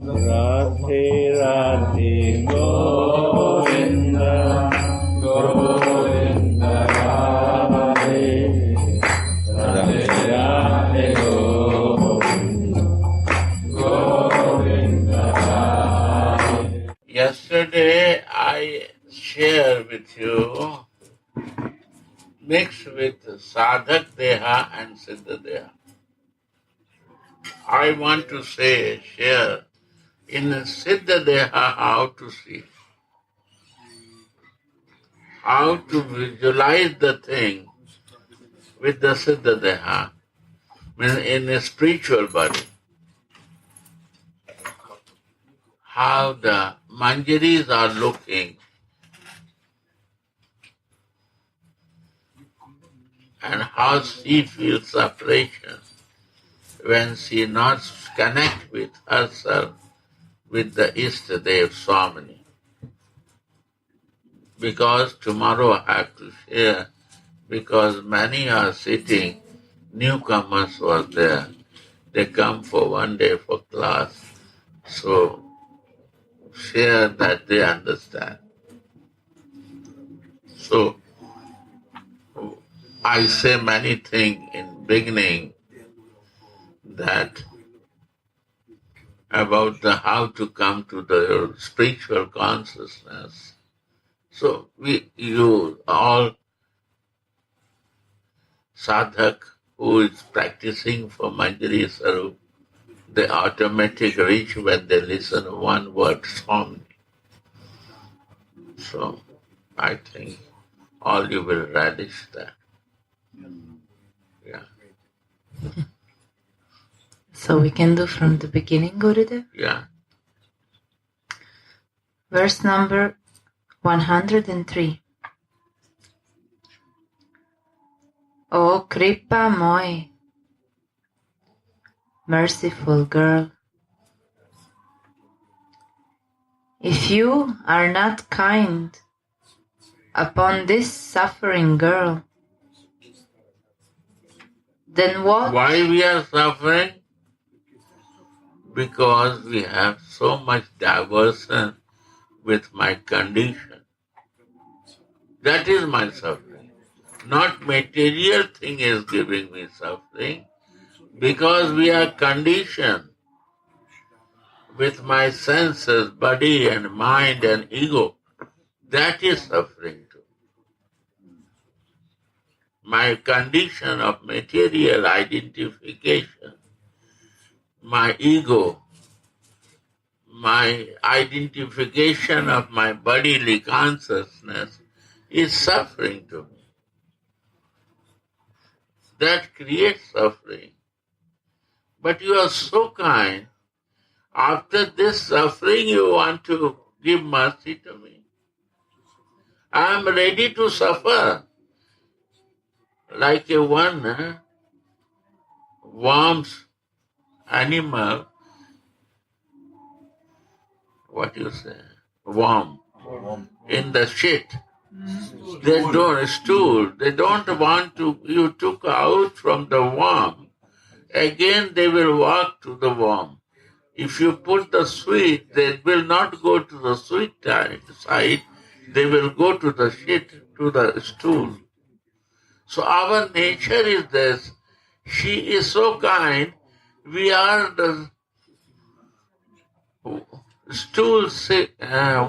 Radhe Radhe Govinda Govinda Radhe Radhe Radhe Govinda Govinda Radhe. Yesterday I shared with you mixed with sadhak deha and siddha deha. I want to share in siddha deha how to see, how to visualize the thing with the siddha deha, in a spiritual body. How the manjaris are looking and how she feels separation when she not connect with herself with the Ishtadev Swamini. Because tomorrow I have to share, because many are sitting, newcomers were there. They come for one day for class. So share that they understand. So I say many things in beginning that about how to come to the spiritual consciousness. So you all sadhak who is practicing for Manjari Sarup, they automatically reach when they listen one word song. So I think all you will relish that. Yeah. So we can do from the beginning, Gurudev? Yeah. Verse number 103. O Kripa Moy, merciful girl, if you are not kind upon this suffering girl, then what? Why we are suffering? Because we have so much diversion with my condition. That is my suffering. Not material thing is giving me suffering, because we are conditioned with my senses, body and mind and ego. That is suffering too. My condition of material identification, my ego, my identification of my bodily consciousness is suffering to me. That creates suffering. But you are so kind. After this suffering, you want to give mercy to me. I am ready to suffer like a one worms animal. What you say? Worm. In the shit. They don't stool. They don't want to. You took out from the worm. Again, they will walk to the worm. If you put the sweet, they will not go to the sweet side. They will go to the shit, to the stool. So our nature is this. She is so kind. We are the stool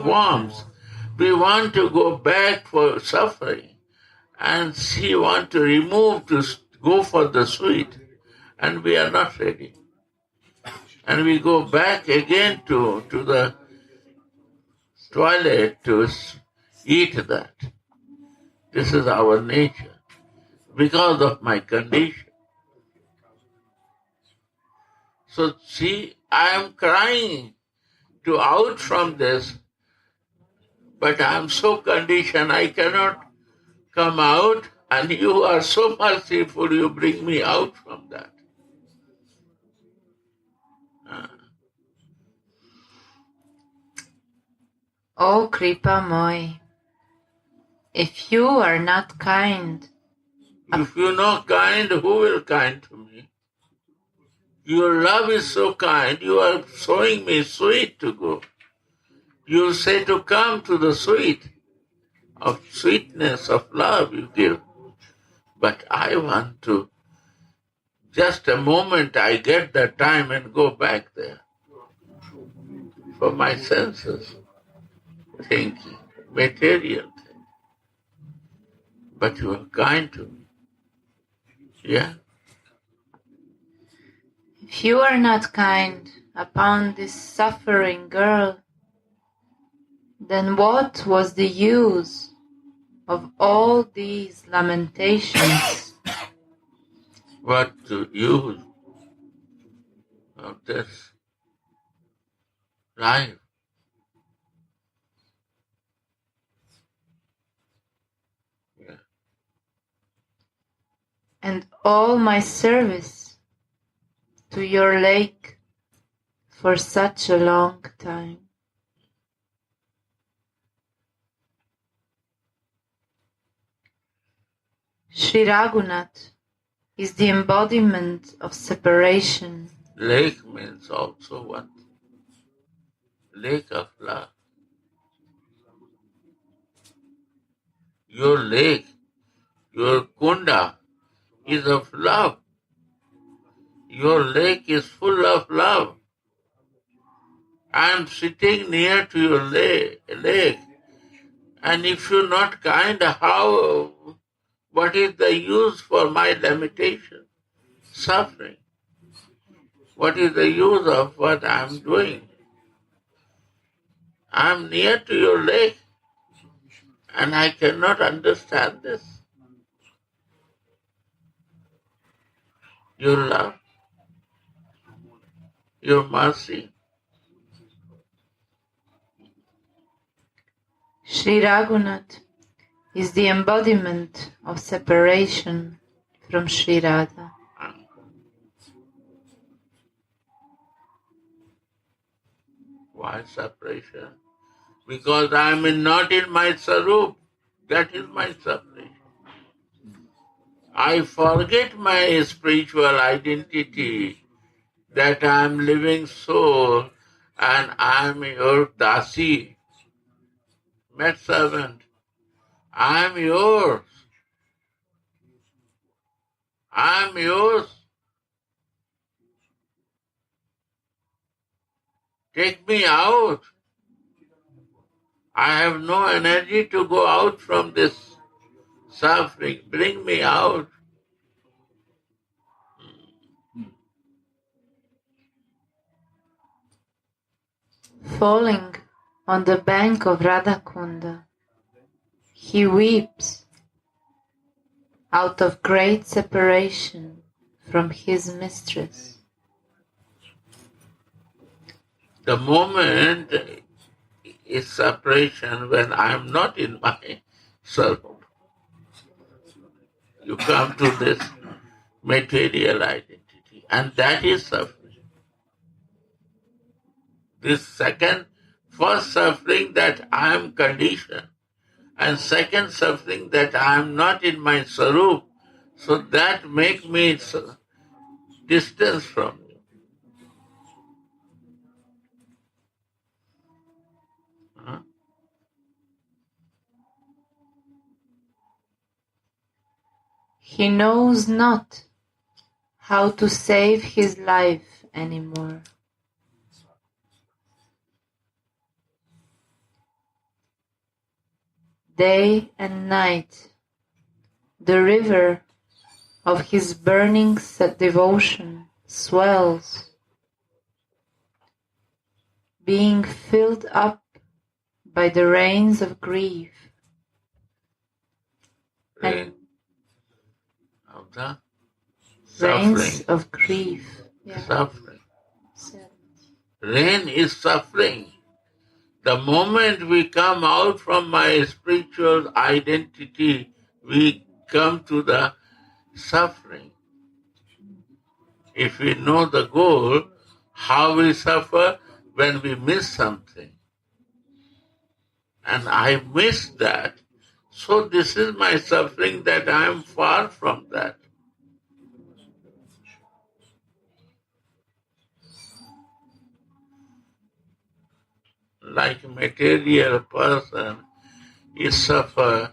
worms. We want to go back for suffering. And she want to remove to go for the sweet. And we are not ready. And we go back again to the toilet to eat that. This is our nature because of my condition. So see, I am crying to out from this, but I am so conditioned I cannot come out, and you are so merciful, you bring me out from that. O Kripa Moy, if you are not kind, If you are not kind, who will kind to me? Your love is so kind, you are showing me sweet to go. You say to come to the sweet of sweetness of love you give. But I want to, just a moment I get the time and go back there for my senses, thinking, material thing. But you are kind to me. Yeah? If you are not kind upon this suffering girl, then what was the use of all these lamentations? What to use of this life? Yeah. And all my service to your lake for such a long time. Sri Raghunath is the embodiment of separation. Lake means also what? Lake of love. Your lake, your kunda is of love. Your lake is full of love. I am sitting near to your lake, and if you're not kind, what is the use for my limitation, suffering? What is the use of what I am doing? I am near to your lake, and I cannot understand this. Your love, your mercy. Sri Raghunath is the embodiment of separation from Sri Radha. Why separation? Because I am not in my sarup. That is my separation. I forget my spiritual identity, that I am living soul and I am your dasi, maid servant. I am yours. I am yours. Take me out. I have no energy to go out from this suffering. Bring me out. Falling on the bank of Radhakunda, he weeps out of great separation from his mistress. The moment is separation when I am not in my self. You come to this material identity, and that is suffering. This first suffering that I am conditioned, and second suffering that I am not in my sarup, so that make me distance from you. Huh? He knows not how to save his life anymore. Day and night, the river of his burning devotion swells, being filled up by the rains of grief. Rain of the Rains suffering. of grief. Yeah. Suffering. Rain is suffering. The moment we come out from my spiritual identity, we come to the suffering. If we know the goal, how we suffer when we miss something. And I miss that. So this is my suffering, that I am far from that. like a material person, he suffer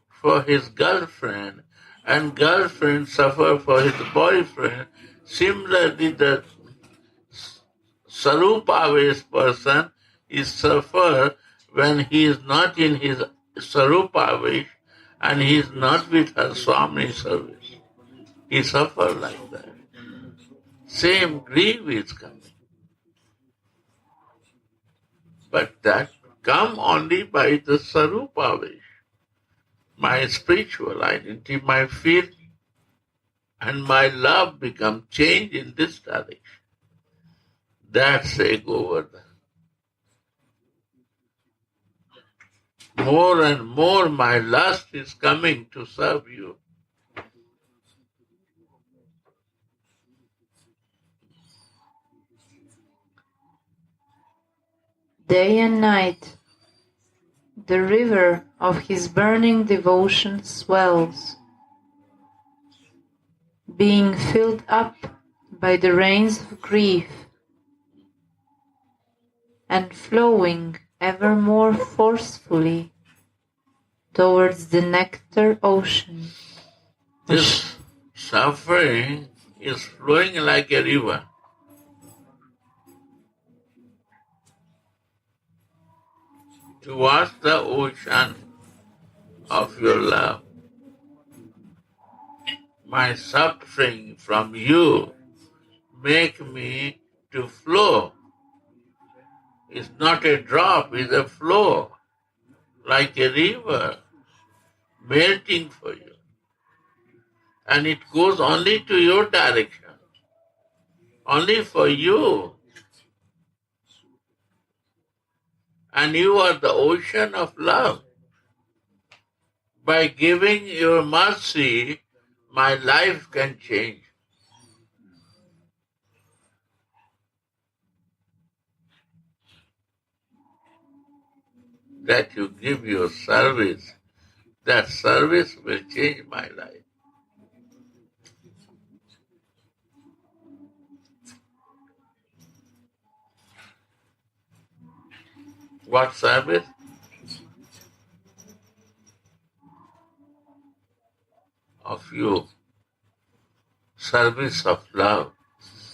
for his girlfriend, and girlfriend suffer for his boyfriend. Similarly, the Sarupa-based person is suffer when he is not in his Sarupa-vesh and he is not with her Swami service. He suffer like that. Same grief is coming. But that come only by the Sarupa-vesh. My spiritual identity, my fear and my love become changed in this direction. That's a Govardhan. More and more my lust is coming to serve you. Day and night, the river of his burning devotion swells, being filled up by the rains of grief, and flowing ever more forcefully towards the nectar ocean. This suffering is flowing like a river. Towards the ocean of your love. My suffering from you make me to flow. It's not a drop, it's a flow, like a river, melting for you. And it goes only to your direction, only for you. And you are the ocean of love. By giving your mercy, my life can change. That you give your service, that service will change my life. What service? Of you. Service of love.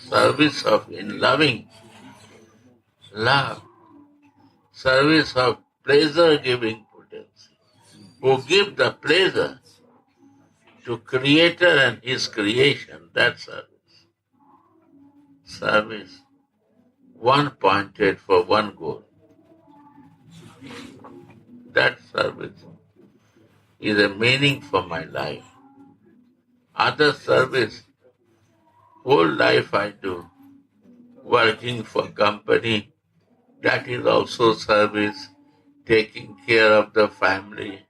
Service of in loving love. Service of pleasure-giving potency. Who give the pleasure to Creator and His creation. That service. Service. One pointed for one goal. That service is a meaning for my life. Other service, whole life I do, working for company, that is also service, taking care of the family,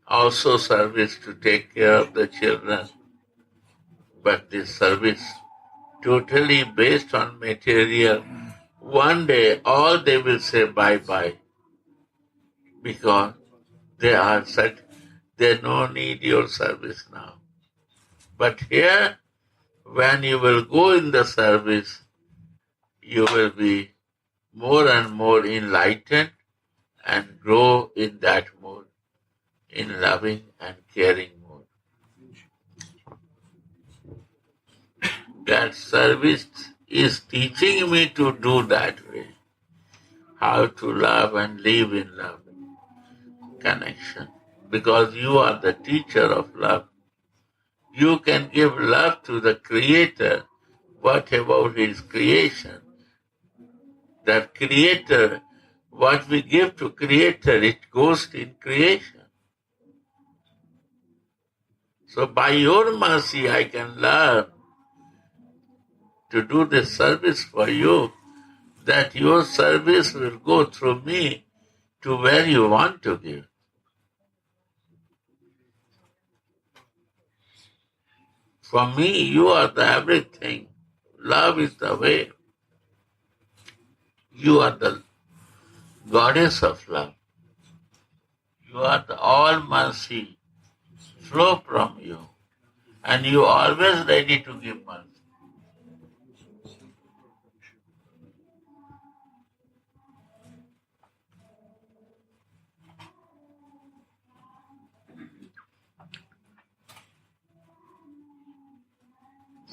also service to take care of the children. But this service, totally based on material, one day all they will say bye-bye because they are said they no need your service now. But here, when you will go in the service, you will be more and more enlightened and grow in that mode, in loving and caring mode. That service is teaching me to do that way, how to love and live in love, connection, because you are the teacher of love. You can give love to the Creator. What about His creation? That Creator, what we give to Creator, it goes in creation. So by your mercy, I can learn to do this service for you, that your service will go through me to where you want to give. For me, you are the everything. Love is the way. You are the goddess of love. You are the all mercy flow from you. And you are always ready to give mercy.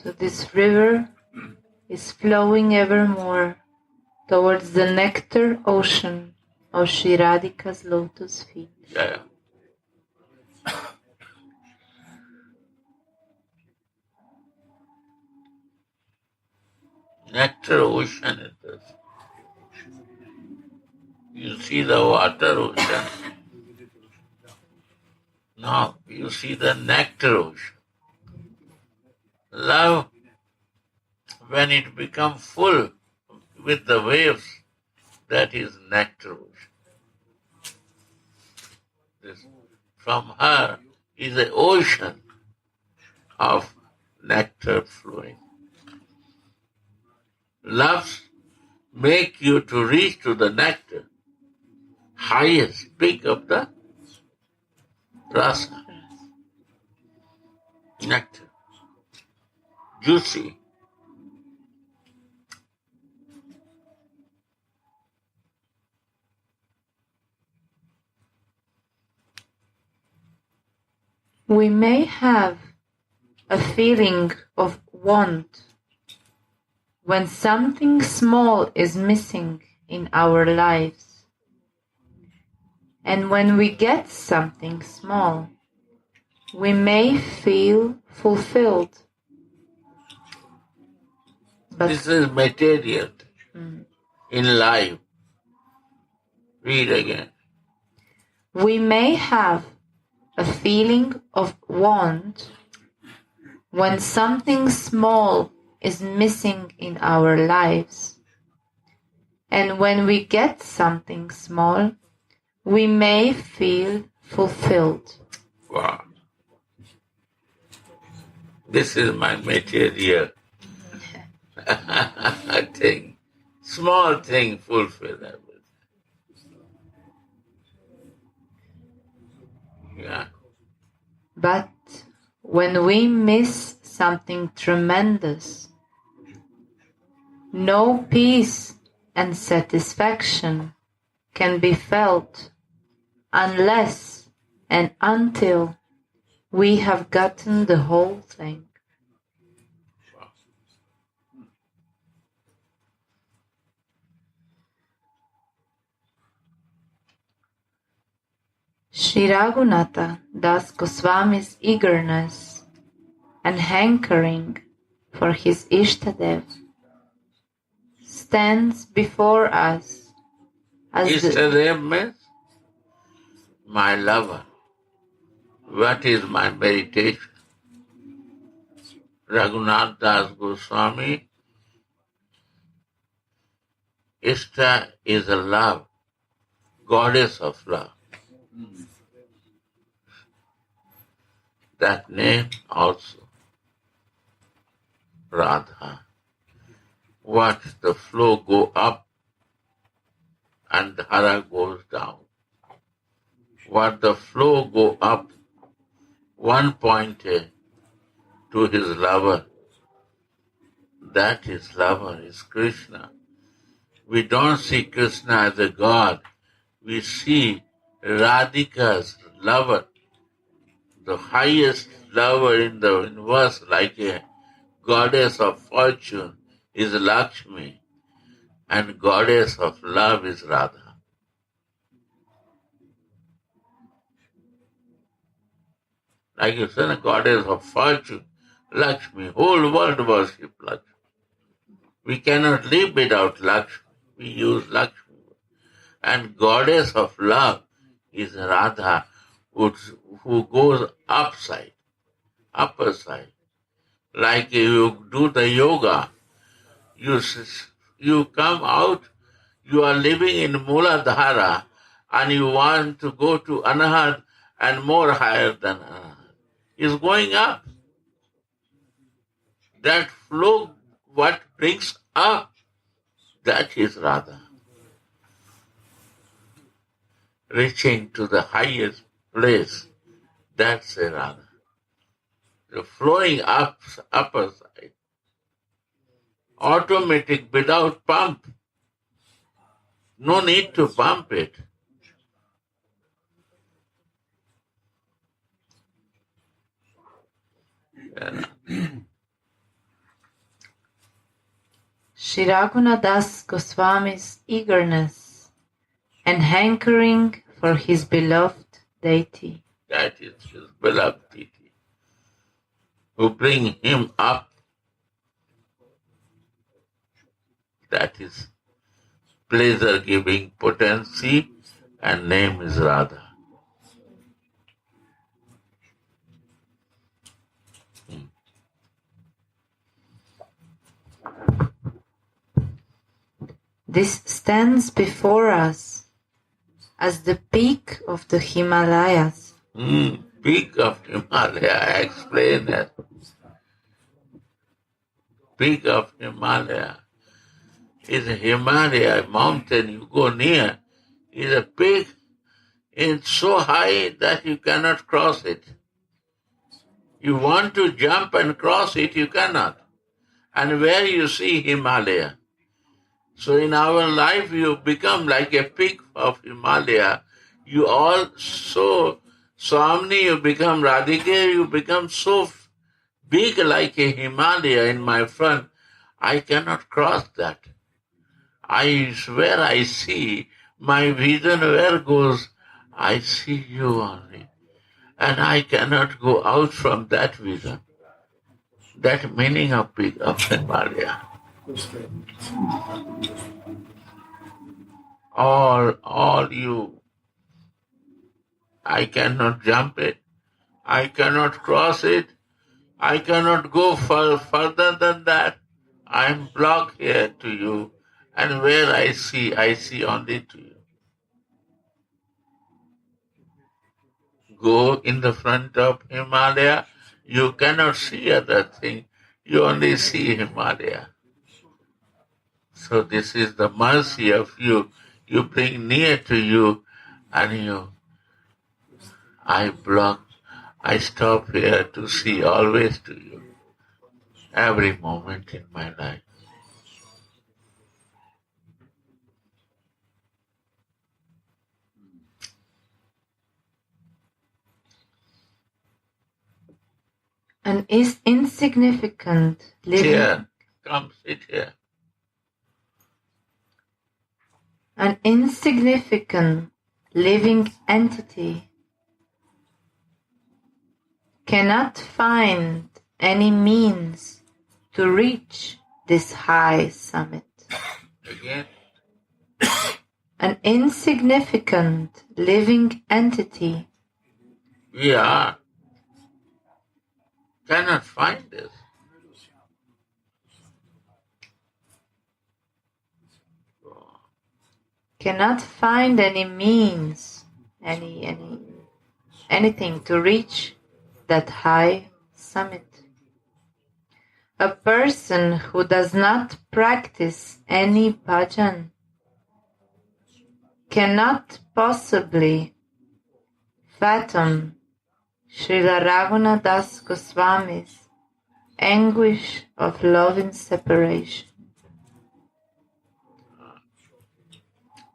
So this river is flowing evermore towards the nectar ocean of Sri Radhika's lotus feet. Yeah. Nectar ocean it is. You see the water ocean. Now you see the nectar ocean. Love, when it becomes full with the waves, that is nectar ocean. This, from her is an ocean of nectar flowing. Loves make you to reach to the nectar, highest peak of the rasa, nectar, juicy. We may have a feeling of want when something small is missing in our lives. And when we get something small, we may feel fulfilled. But This is material in life. Read again. we may have a feeling of want when something small is missing in our lives. And when we get something small, we may feel fulfilled. Wow. This is my material thing. Small thing fulfill everything. Yeah. But when we miss something tremendous, no peace and satisfaction can be felt unless and until we have gotten the whole thing. Sri Raghunatha Das Goswami's eagerness and hankering for his Ishtadev stands before us as Ishtadev means my lover. What is my meditation? Raghunath Das Goswami, Ishta is a love, goddess of love. That name also, Radha. Watch the flow go up and Dhara goes down. What the flow go up, one pointed to his lover. That his lover is Krishna. We don't see Krishna as a god. We see Radhika's lover, the highest lover in the universe, like a goddess of fortune is Lakshmi, and goddess of love is Radha. Like you said, a goddess of fortune, Lakshmi, whole world worship Lakshmi. We cannot live without Lakshmi. We use Lakshmi. And goddess of love is Radha, who goes upper side. Like you do the yoga, you come out, you are living in Muladhara, and you want to go to Anahat and more higher than Anahat. It's going up. That flow, what brings up, that is Radha. Reaching to the highest place, that's a Radha. The flowing up, upper side. Automatic without pump. No need to pump it. Yeah. Sri Raghunadas Goswami's eagerness and hankering for his beloved deity. That is his beloved deity, who bring him up. That is pleasure-giving potency, and name is Radha. This stands before us as the peak of the Himalayas. Peak of Himalaya, I explain that. Peak of Himalaya is a Himalaya mountain you go near, is a peak. It's so high that you cannot cross it. You want to jump and cross it, you cannot. And where you see Himalaya. So in our life, you become like a peak of Himalaya. You all so Swami, you become Radhika, you become so big like a Himalaya in my front. I cannot cross that. I swear I see my vision where goes. I see you only. And I cannot go out from that vision. That meaning of peak of Himalaya. All you. I cannot jump it. I cannot cross it. I cannot go further than that. I am blocked here to you. And where I see only to you. Go in the front of Himalaya. You cannot see other thing. You only see Himalaya. So this is the mercy of you. You bring near to you and I block. I stop here to see always to you. Every moment in my life. An insignificant living. Here, come sit here. An insignificant living entity cannot find any means to reach this high summit. Again. An insignificant living entity We cannot find this. cannot find any means, anything to reach that high summit. A person who does not practice any bhajan cannot possibly fathom Srila Raghunadas Goswami's anguish of love and separation.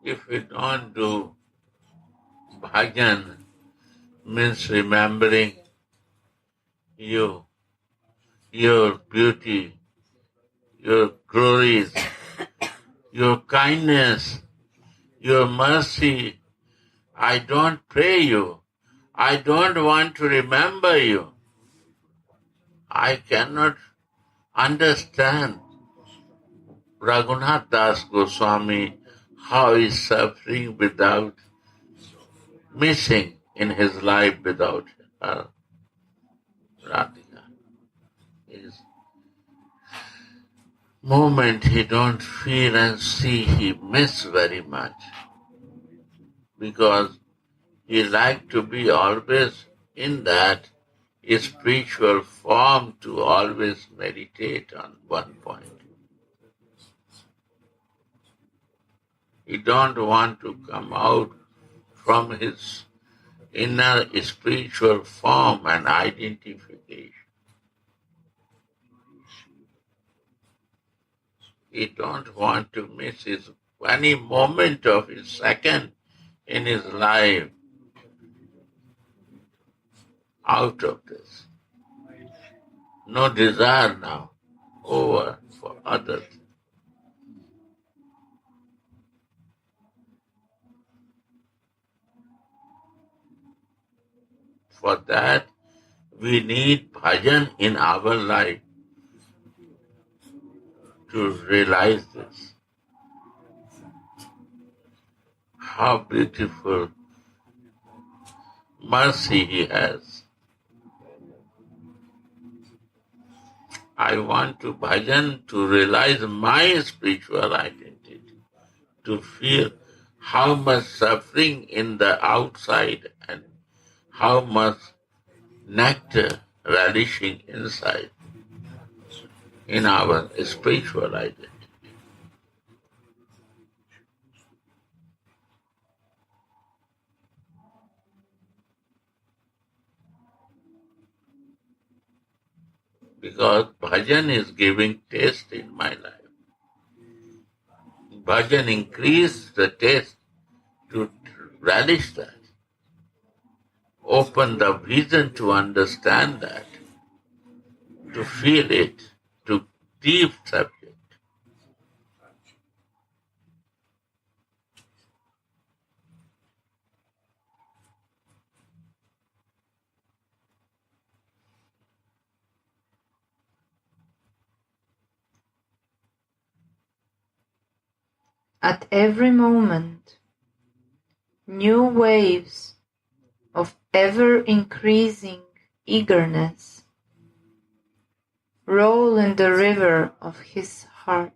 If we don't do bhajan, means remembering you, your beauty, your glories, your kindness, your mercy. I don't pray you. I don't want to remember you. I cannot understand Raghunath Das Goswami, how he is suffering without missing in his life without her. Radhika. His moment he don't feel and see, he miss very much. Because he like to be always in that spiritual form to always meditate on one point. He don't want to come out from his inner spiritual form and identification. He don't want to miss any moment of his second in his life out of this. No desire now over for others. For that, we need bhajan in our life to realize this. How beautiful mercy He has. I want to bhajan to realize my spiritual identity, to feel how much suffering in the outside and how much nectar relishing inside in our spiritual identity. Because bhajan is giving taste in my life. Bhajan increase the taste to relish that. Open the vision to understand that, to feel it, to deep subject. At every moment, new waves of ever-increasing eagerness roll in the river of his heart.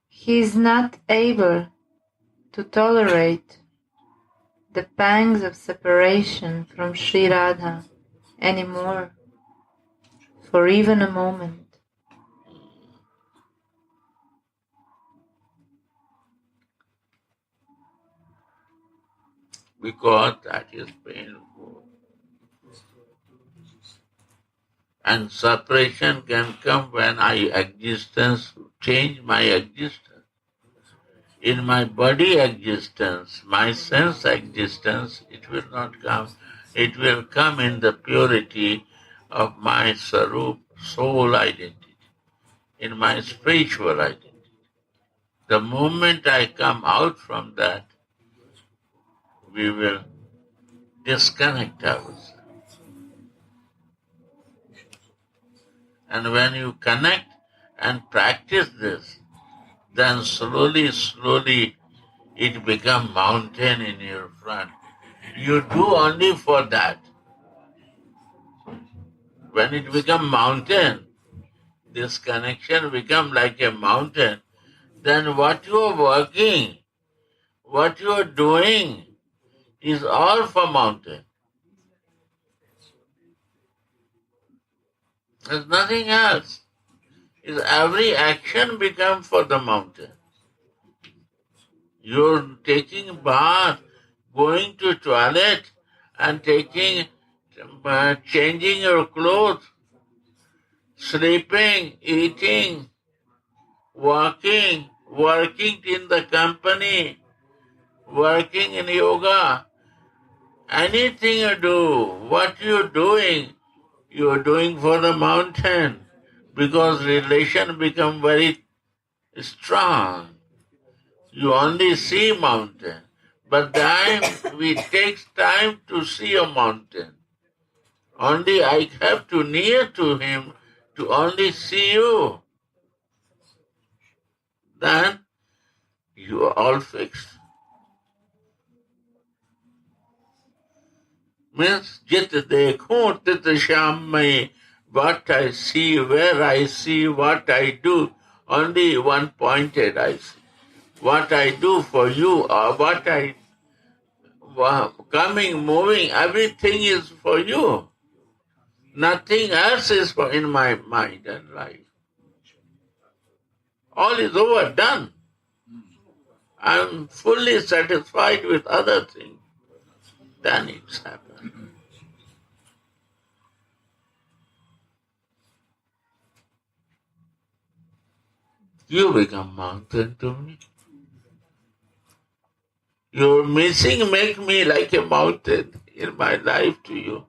He is not able to tolerate the pangs of separation from Sri Radha anymore, for even a moment. Because that is painful. And separation can come when change my existence. In my body existence, my sense existence, it will not come. It will come in the purity of my sarup, soul identity, in my spiritual identity. The moment I come out from that, we will disconnect ourselves. And when you connect and practice this, then slowly it becomes mountain in your front. You do only for that. When it becomes mountain, this connection becomes like a mountain, then what you are working, what you are doing is all for mountain. There's nothing else. Is every action becomes for the mountain. You're taking bath, going to toilet, and changing your clothes, sleeping, eating, working in the company, working in yoga. Anything you do, what you're doing for the mountain, because relation become very strong. You only see mountain, but then it takes time to see a mountain. Only I have to near to him to only see you. Then you are all fixed. Means jit dekhun tit sham mein, what I see, where I see, what I do, only one pointed I see. What I do for you or what I coming, moving, everything is for you. Nothing else is in my mind and life. All is over, done. I'm fully satisfied with other things. Then it's happened. You become mountain to me. Your missing make me like a mountain in my life to you.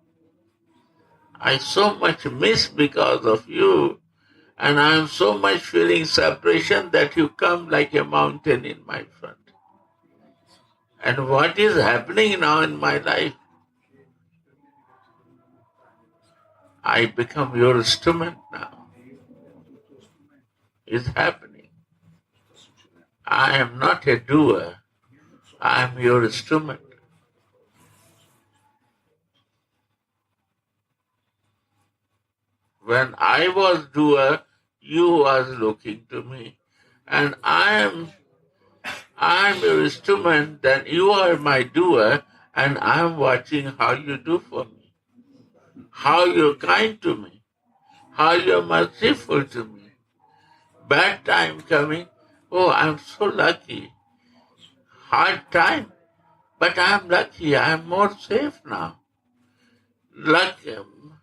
I so much miss because of you. And I am so much feeling separation that you come like a mountain in my front. And what is happening now in my life? I become your instrument now. It's happening. I am not a doer. I am your instrument. When I was doer, you was looking to me. And I am your instrument, then you are my doer, and I am watching how you do for me. How you're kind to me. How you're merciful to me. Bad time coming, oh, I'm so lucky. Hard time, but I'm lucky. I'm more safe now.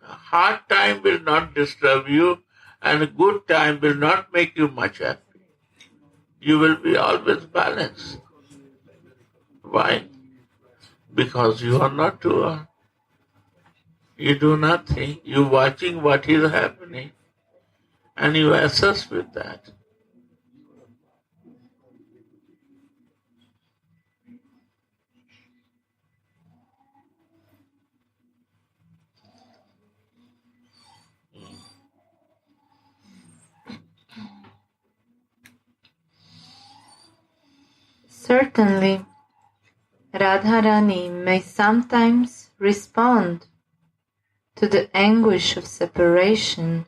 Hard time will not disturb you, and good time will not make you much happy. You will be always balanced. Why? Because you are not doer. You do nothing. You're watching what is happening, and you assess with that. Certainly, Radharani may sometimes respond to the anguish of separation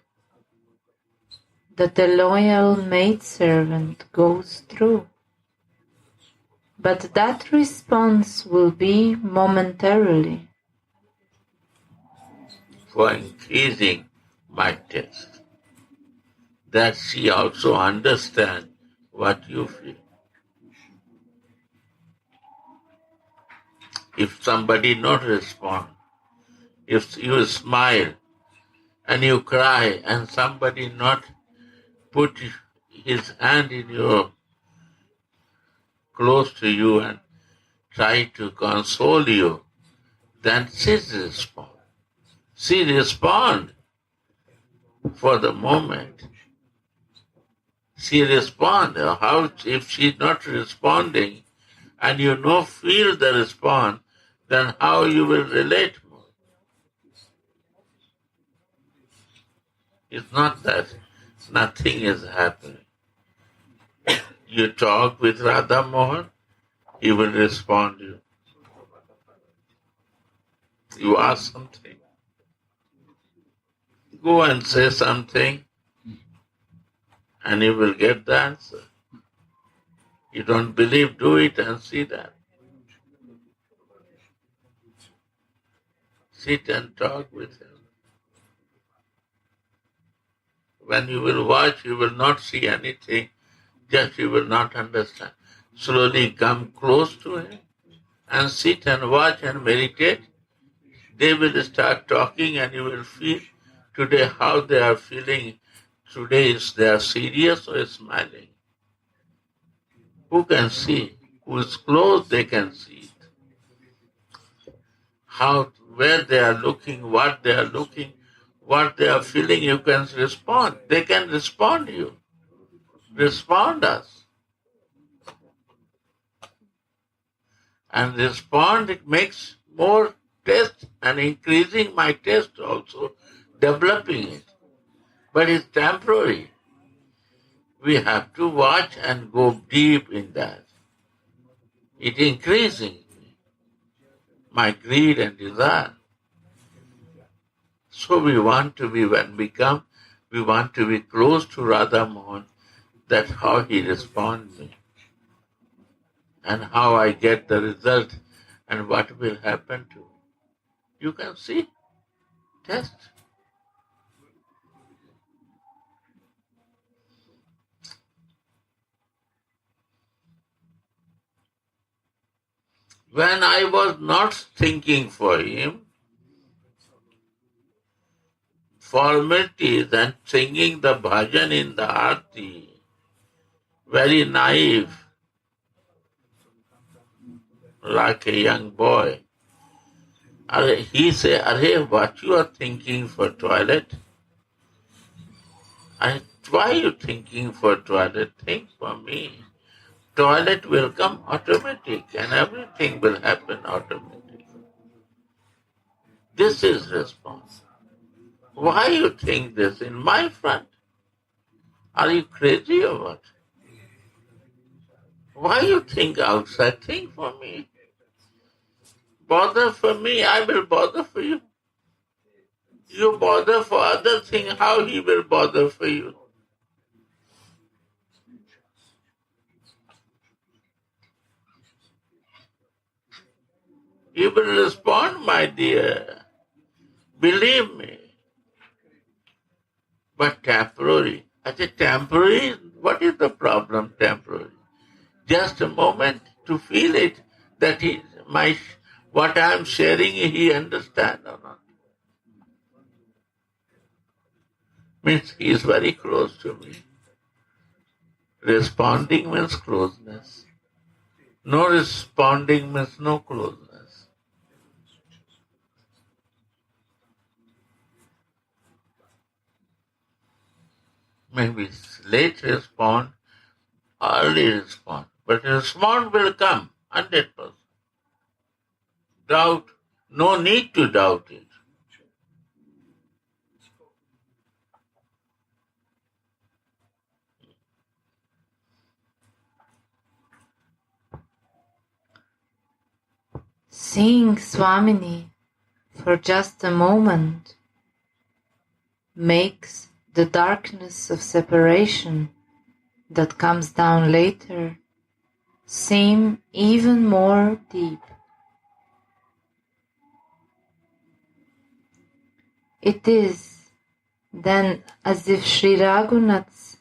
that the loyal maidservant goes through. But that response will be momentarily. For increasing my taste, that she also understands what you feel. If somebody not respond, if you smile and you cry and somebody not put his hand in your close to you and try to console you, then she respond. She respond for the moment. She respond. How if she's not responding and you feel the response, then how you will relate more? It's not that nothing is happening. You talk with Radha Mohan, he will respond to you. You ask something, go and say something, and you will get the answer. You don't believe, do it and see that. Sit and talk with him. When you will watch, you will not see anything, just you will not understand. Slowly come close to him and sit and watch and meditate. They will start talking and you will feel today how they are feeling. Today is they are serious or smiling. Who can see? Who is close, they can see it. How, where they are looking, what they are looking, what they are feeling, you can respond. They can respond you. Respond us. And respond, it makes more taste and increasing my taste also, developing it. But it's temporary. We have to watch and go deep in that. It increasing my greed and desire. So we want to be, when we come, we want to be close to Radha Mohan. That's how he responds me. And how I get the result and what will happen to me. You can see, test. When I was not thinking for him, formalities and singing the bhajan in the arti, very naive, like a young boy. He said, "Arey, what you are thinking for toilet?" Why are you thinking for toilet? Think for me. Toilet will come automatic and everything will happen automatic. This is response. Why you think this in my front? Are you crazy or what? Why you think outside? Think for me. Bother for me, I will bother for you. You bother for other thing, how he will bother for you? You will respond, my dear. Believe me. But temporary. I said, temporary? What is the problem, temporary? Just a moment to feel it, that what I am sharing, he understand or not. Means he is very close to me. Responding means closeness. No responding means no closeness. Maybe late respond, early respond. But respond will come, 100%. Doubt, no need to doubt it. Seeing Swamini for just a moment makes the darkness of separation that comes down later seem even more deep. It is then as if Sri Raghunath's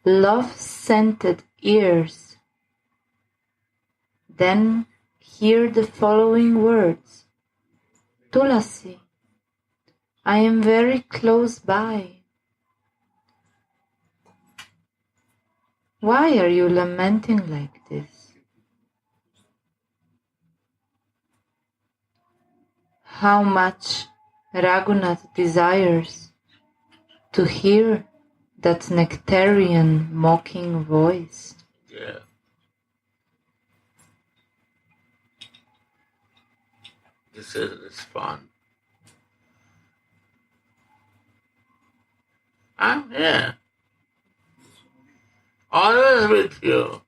love-scented ears then hear the following words: Tulasi, I am very close by. Why are you lamenting like this? How much Raghunath desires to hear that nectarian mocking voice. Yeah. This is response. I'm here. Always with you.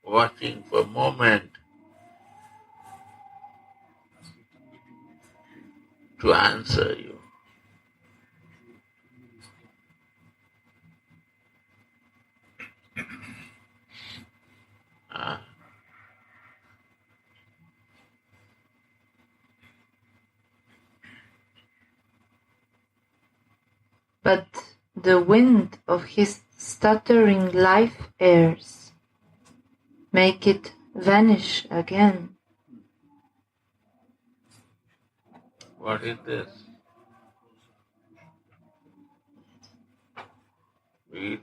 Watching for a moment to answer you. But the wind of his stuttering life airs make it vanish again. What is this? Read.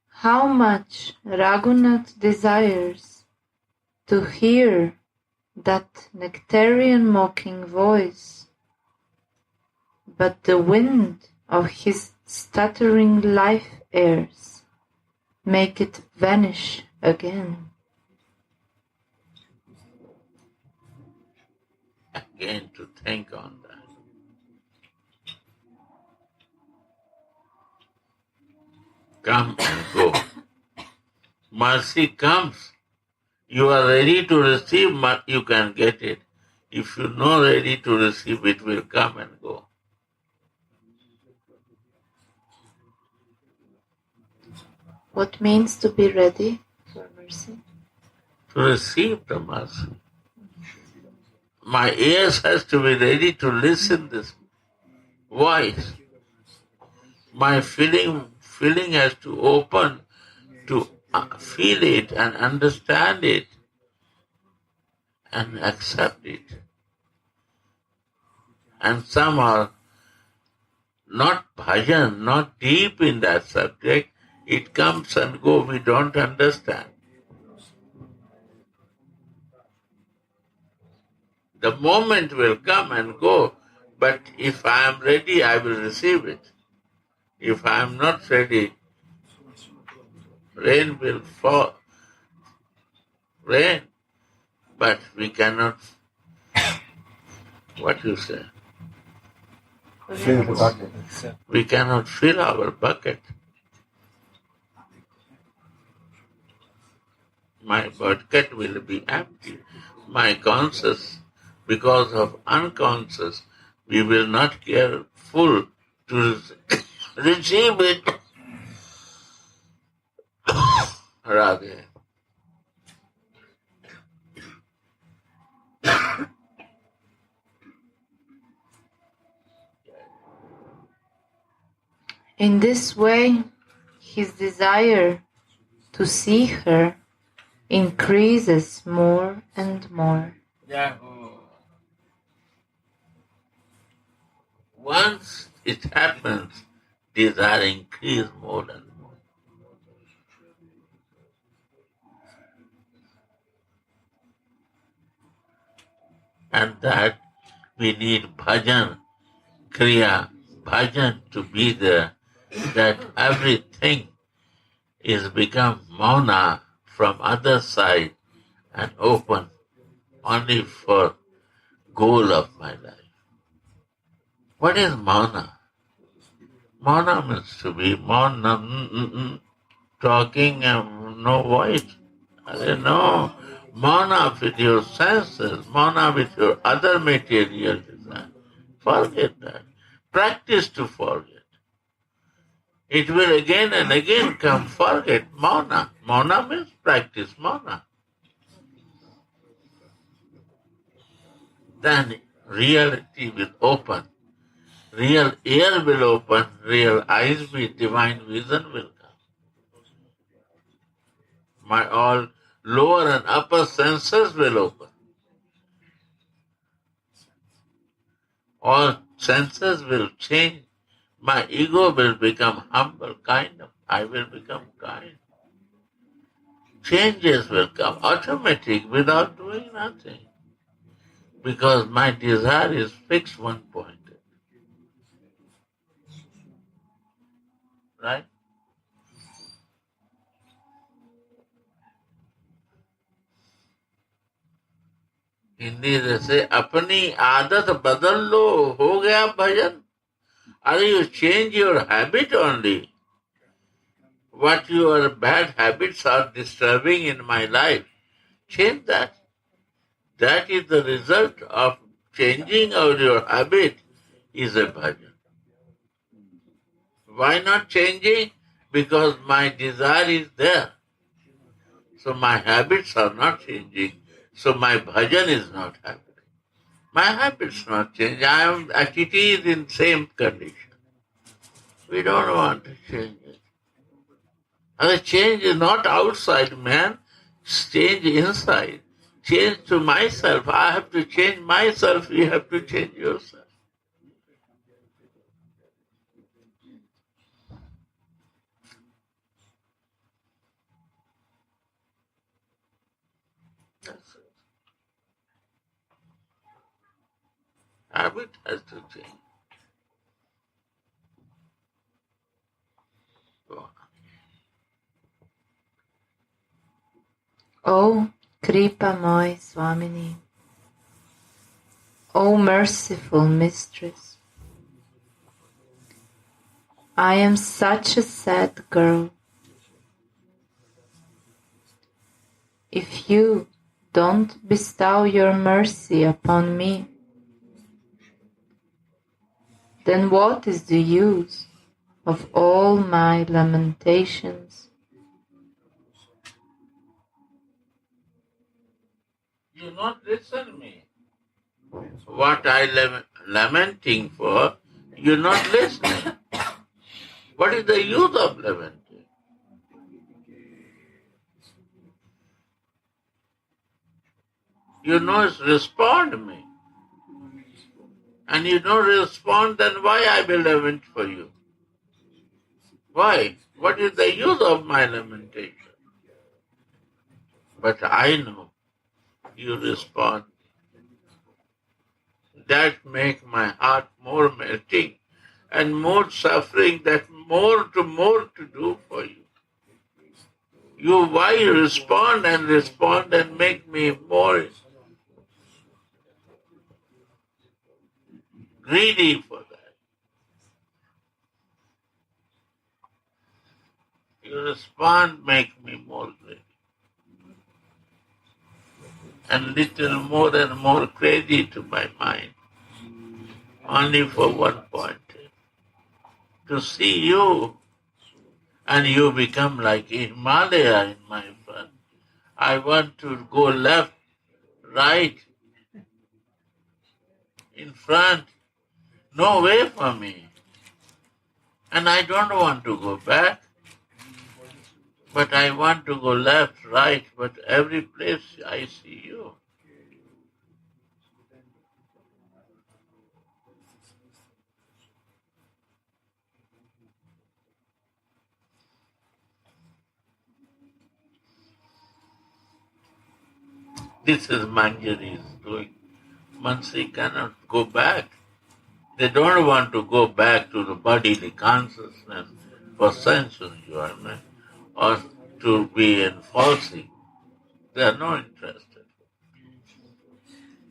How much Raghunath desires to hear that nectarian mocking voice, but the wind of his stuttering life airs make it vanish again. Again to think on that. Come and go. Mercy comes. You are ready to receive, you can get it. If you're not ready to receive, it will come and go. What means to be ready for mercy? To receive the mercy. My ears has to be ready to listen this voice. My feeling has to open to feel it and understand it and accept it. And somehow, not bhajan, not deep in that subject, it comes and goes, we don't understand. The moment will come and go, but if I am ready, I will receive it. If I am not ready, rain will fall, rain, but we cannot, what you say? Fill the bucket. We cannot fill our bucket. My bucket will be empty. My conscious, because of unconscious, we will not care full to receive it. Radhe. In this way, his desire to see her increases more and more. Once it happens, desire increase more and more. And that we need bhajan, kriya, bhajan to be there, that everything is become mauna from other side and open only for goal of my life. What is mauna? Mauna means to be mauna, talking and no voice. I don't know. Mauna with your senses, mauna with your other material desire. Forget that. Practice to forget. It will again and again come. Forget mauna. Mauna means practice mauna. Then reality will open. Real ear will open. Real eyes will, divine vision will come. My all lower and upper senses will open. All senses will change. My ego will become humble, kind of. I will become kind. Changes will come automatic without doing nothing. Because my desire is fixed one point. Right? Hindi जैसे अपनी आदत बदल लो हो गया भजन. Are you change your habit only? What your bad habits are disturbing in my life, change that. That is the result of changing of your habit is a bhajan. Why not changing? Because my desire is there. So my habits are not changing. So my bhajan is not happening. My habits not change. I am attitude is in same condition. We don't want to change it. And the change is not outside man, change inside. Change to myself. I have to change myself. You have to change yourself. That's it. Habit has to change. Go on. O Kripamoi Swamini, O merciful mistress, I am such a sad girl. If you don't bestow your mercy upon me, then what is the use of all my lamentations? You not listen me. What I lamenting for, you're not listening. What is the use of lamenting? You know, respond me. And you don't respond, then why I will lament for you? Why? What is the use of my lamentation? But I know you respond. that make my heart more melting and more suffering, that more to do for you. Why you respond and make me more greedy for that. You respond, make me more greedy. And little more and more crazy to my mind. Only for one point. To see you, and you become like Himalaya in my front. I want to go left, right, in front, no way for me. And I don't want to go back, but I want to go left, right, but every place I see you. This is Manjari is doing. Mansi cannot go back. They don't want to go back to the bodily consciousness for sense enjoyment or to be in falsing. They are not interested.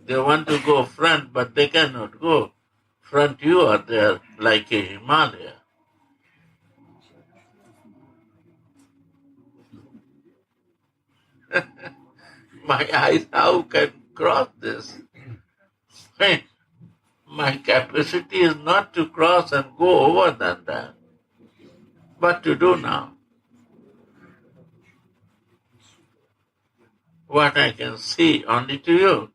They want to go front, but they cannot go. Front you are there like a Himalaya. My eyes, how can cross this? My capacity is not to cross and go over than that. What to do now? What I can see only to you.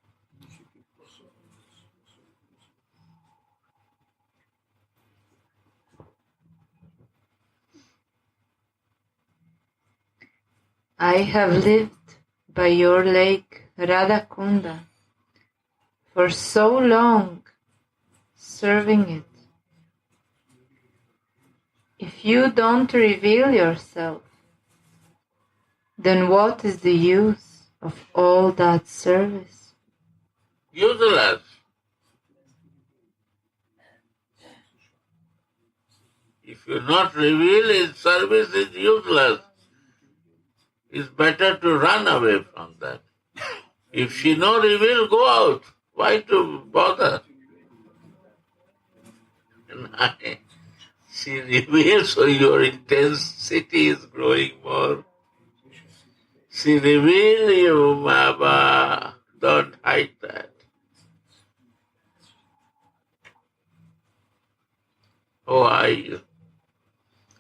I have lived by your lake, Radhakunda, for so long, serving it. If you don't reveal yourself, then what is the use of all that service? Useless. If you not reveal it, service is useless. It's better to run away from that. If she no reveal, go out. Why to bother? She reveals, so your intensity is growing more. She reveals you, Mama. Don't hide that. Who are you?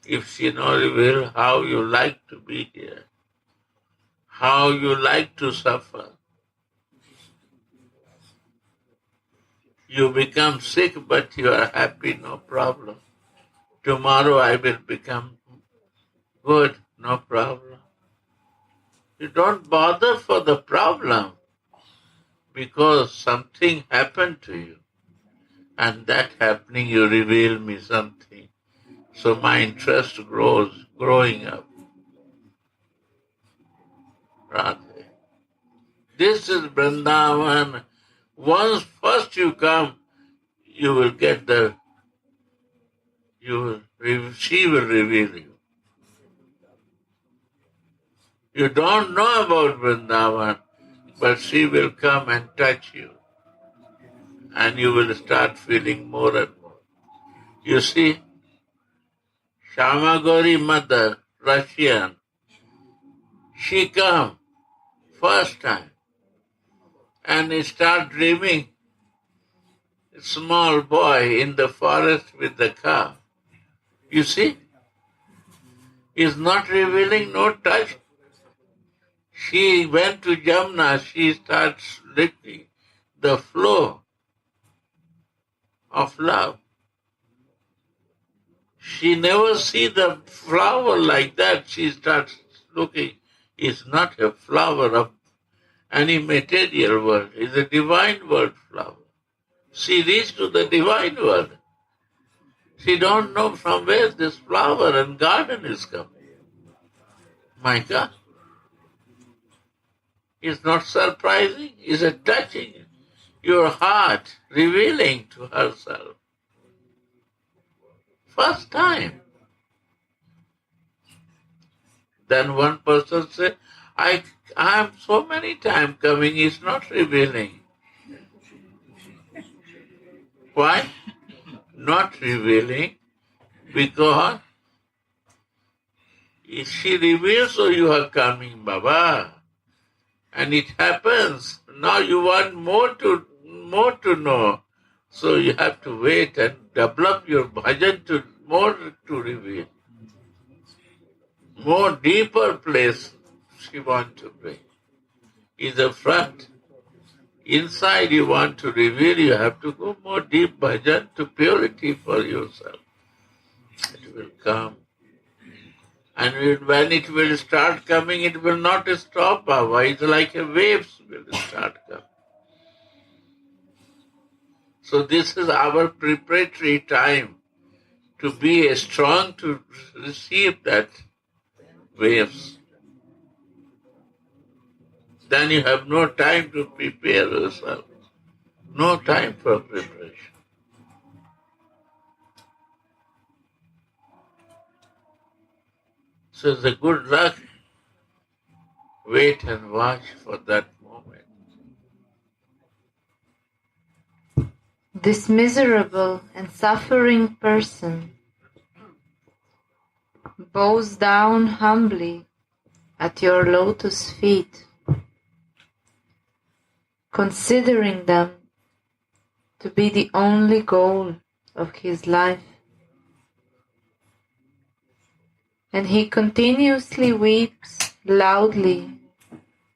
If she no reveal how you like to be here, how you like to suffer. You become sick, but you are happy, no problem. Tomorrow I will become good, no problem. You don't bother for the problem because something happened to you. And that happening, you reveal me something. So my interest grows, growing up. Radhe. This is Vrindavan. Once first you come, you will get she will reveal you. You don't know about Vrindavan, but she will come and touch you. And you will start feeling more and more. You see, Shamagori mother, Russian, she come first time and start dreaming small boy in the forest with the cow. You see, is not revealing, no touch. She went to Jamna, she starts licking the flow of love. She never see the flower like that. She starts looking. It's not a flower of any material world. It's a divine world flower. She reached to the divine world. She don't know from where this flower and garden is coming. My God. It's not surprising. It's a touching. your heart revealing to herself. First time. Then one person say, I am so many times coming, he's not revealing. Why? Not revealing because she reveals, so you are coming, Baba. And it happens. Now you want more to know. So you have to wait and develop your bhajan to more to reveal. More deeper place she wants to bring. In the front. Inside you want to reveal, you have to go more deep bhajan to purity for yourself. It will come. And when it will start coming, it will not stop, Baba. It's like a waves will start coming. So this is our preparatory time to be strong to receive that waves. Then you have no time to prepare yourself. No time for preparation. So it's a good luck. Wait and watch for that moment. This miserable and suffering person bows down humbly at your lotus feet, considering them to be the only goal of his life. And he continuously weeps loudly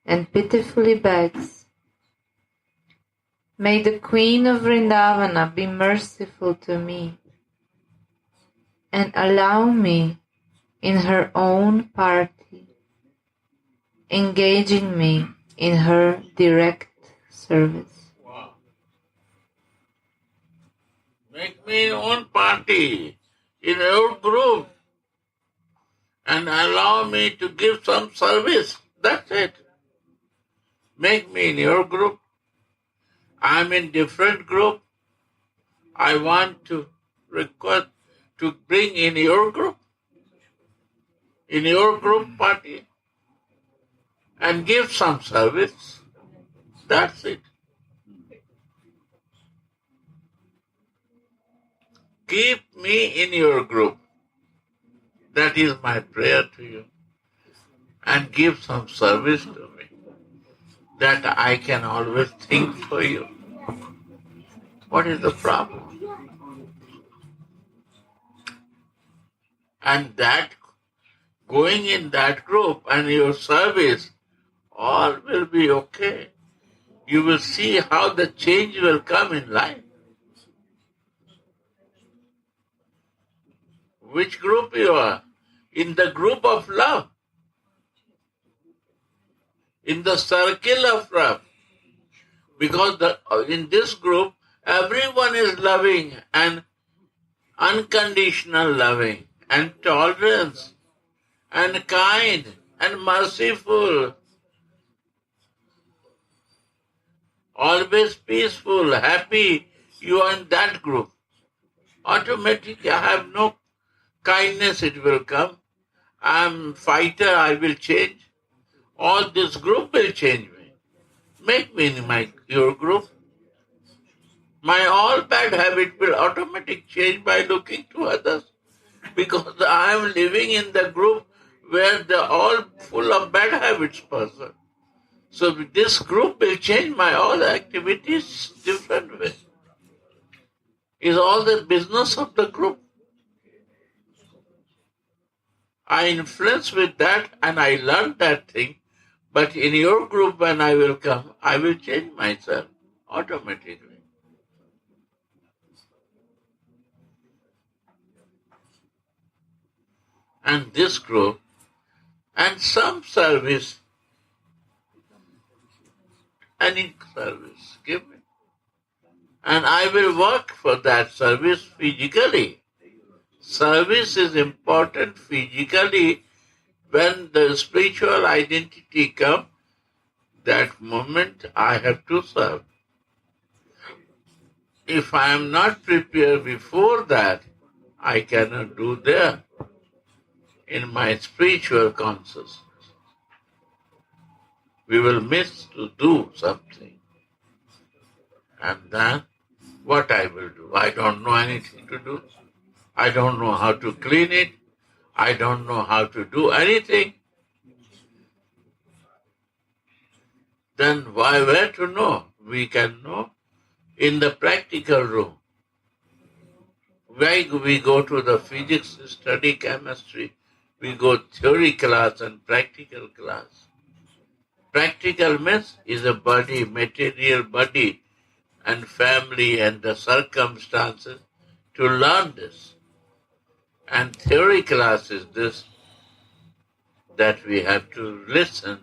and pitifully begs, "May the Queen of Vrindavana be merciful to me and allow me in her own party, engaging me in her direct service." Wow. Make me your own party in your group and allow me to give some service. That's it. Make me in your group. I'm in different group. I want to request to bring in your group party, and give some service. That's it. Keep me in your group. That is my prayer to you. And give some service to me, that I can always think for you. What is the problem? And that going in that group and your service, all will be okay. You will see how the change will come in life. Which group you are? In the group of love. In the circle of love. Because in this group, everyone is loving and unconditional loving and tolerance and kind and merciful. Always peaceful, happy. You are in that group. Automatically, I have no kindness, it will come. I'm fighter, I will change. All this group will change me. Make me in your group. My all bad habit will automatically change by looking to others. Because I am living in the group where they're all full of bad habits person. So this group will change my all activities different way. It's all the business of the group. I influence with that and I learn that thing. But in your group when I will come, I will change myself automatically. And this group, and some service, any service, give me. And I will work for that service physically. Service is important physically. When the spiritual identity comes, that moment I have to serve. if I am not prepared before that, I cannot do there in my spiritual consciousness. We will miss to do something. And then what I will do? I don't know anything to do. I don't know how to clean it. I don't know how to do anything. Then where to know? We can know in the practical room. Why we go to the physics, study chemistry, we go theory class and practical class. Practical means is a body, material body, and family and the circumstances to learn this. And theory class is this, that we have to listen.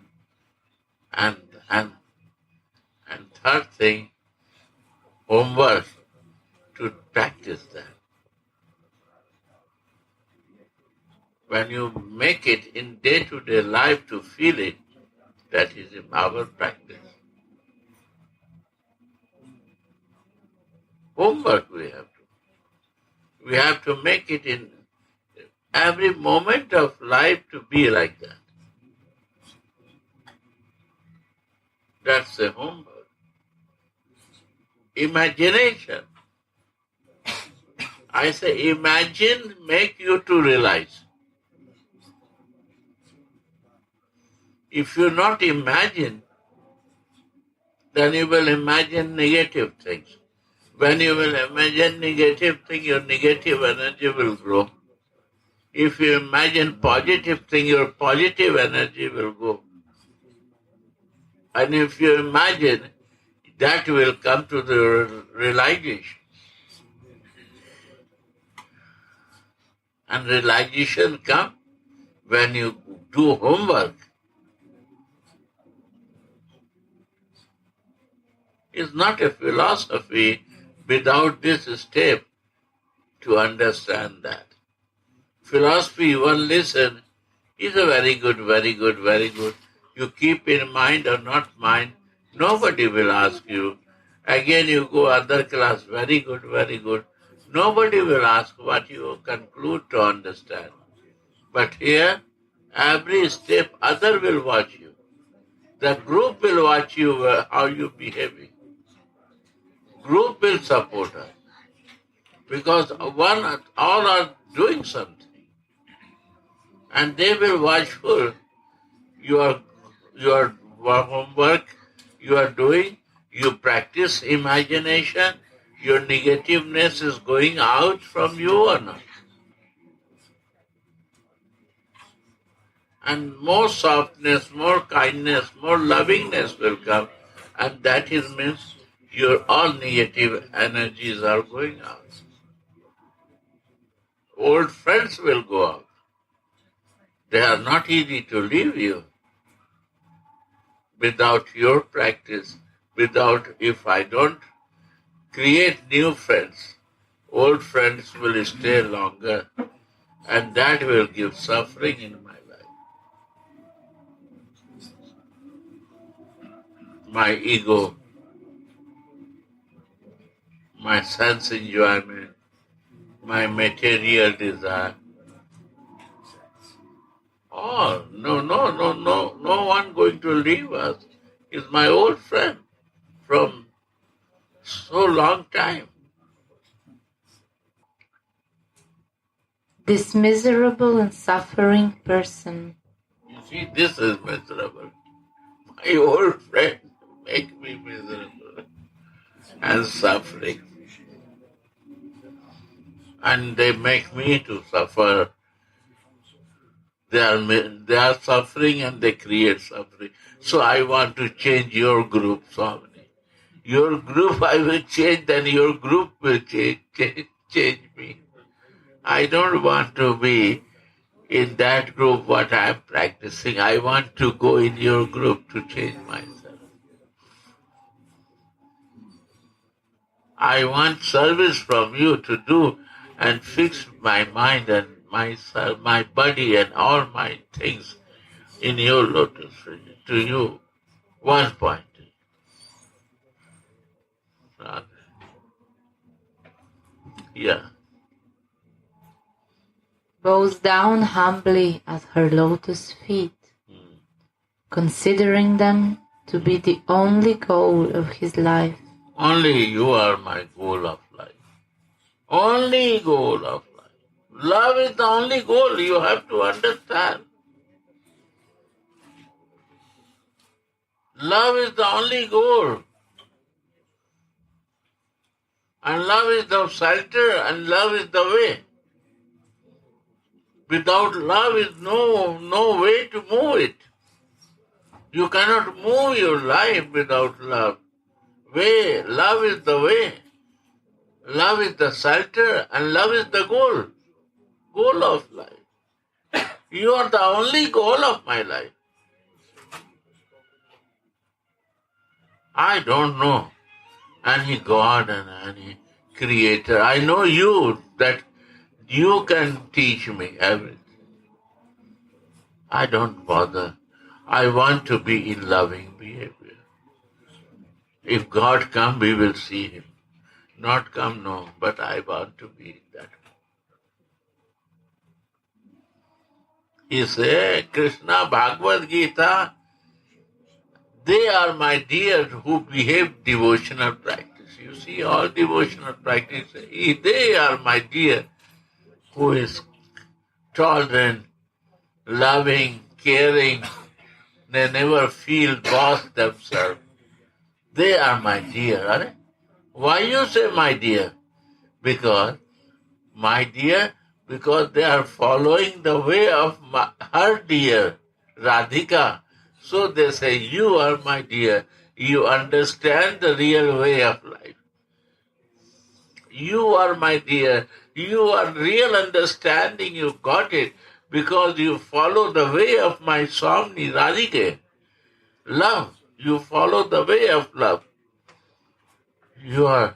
And third thing, homework to practice that. When you make it in day-to-day life to feel it, that is our practice. Homework we have to. We have to make it in every moment of life to be like that. That's the homework. Imagination. I say imagine make you to realize. If you not imagine, then you will imagine negative things. When you will imagine negative things, your negative energy will grow. If you imagine positive things, your positive energy will go. And if you imagine, that will come to the realization. And realization comes when you do homework. It's not a philosophy without this step to understand that. Philosophy, one listen, is a very good, very good, very good. You keep in mind or not mind, nobody will ask you. Again you go other class, very good, very good. Nobody will ask what you conclude to understand. But here, every step other will watch you. The group will watch you how you behaving. Group will support us. Because all are doing something. And they will watchful your homework you are doing, you practice imagination, your negativeness is going out from you or not. And more softness, more kindness, more lovingness will come. And that is means your all negative energies are going out. Old friends will go out. They are not easy to leave you. Without your practice, if I don't create new friends, old friends will stay longer, and that will give suffering in my life. My ego, my sense enjoyment, my material desire. Oh, no one going to leave us. Is my old friend from so long time. This miserable and suffering person. You see, this is miserable. My old friend make me miserable and suffering. And they make me to suffer. They are suffering and they create suffering. So I want to change your group, Swami. Your group I will change, then your group will change me. I don't want to be in that group what I am practicing. I want to go in your group to change myself. I want service from you to do and fix my mind and myself, my body and all my things in your lotus feet, to you. One point. Yeah. bows down humbly at her lotus feet, considering them to be the only goal of his life. Only you are my goal of life. Only goal of life. Love is the only goal. You have to understand. Love is the only goal. And love is the shelter and love is the way. Without love is no way to move it. You cannot move your life without love. Love is the way. Love is the shelter and love is the goal of life. You are the only goal of my life. I don't know any God and any creator. I know you, that you can teach me everything. I don't bother. I want to be in loving behavior. If God come, we will see him. Not come, no, but I want to be that way. He said, Krishna, Bhagavad Gita, they are my dear who behave devotional practice. You see, all devotional practice, they are my dear who is tolerant, loving, caring. They never feel boss themselves. They are my dear. Right? Why you say my dear? Because, my dear, because they are following the way of her dear, Radhika. So they say, you are my dear. You understand the real way of life. You are my dear. You are real understanding. You got it because you follow the way of my Swami Radhika. Love. You follow the way of love. You are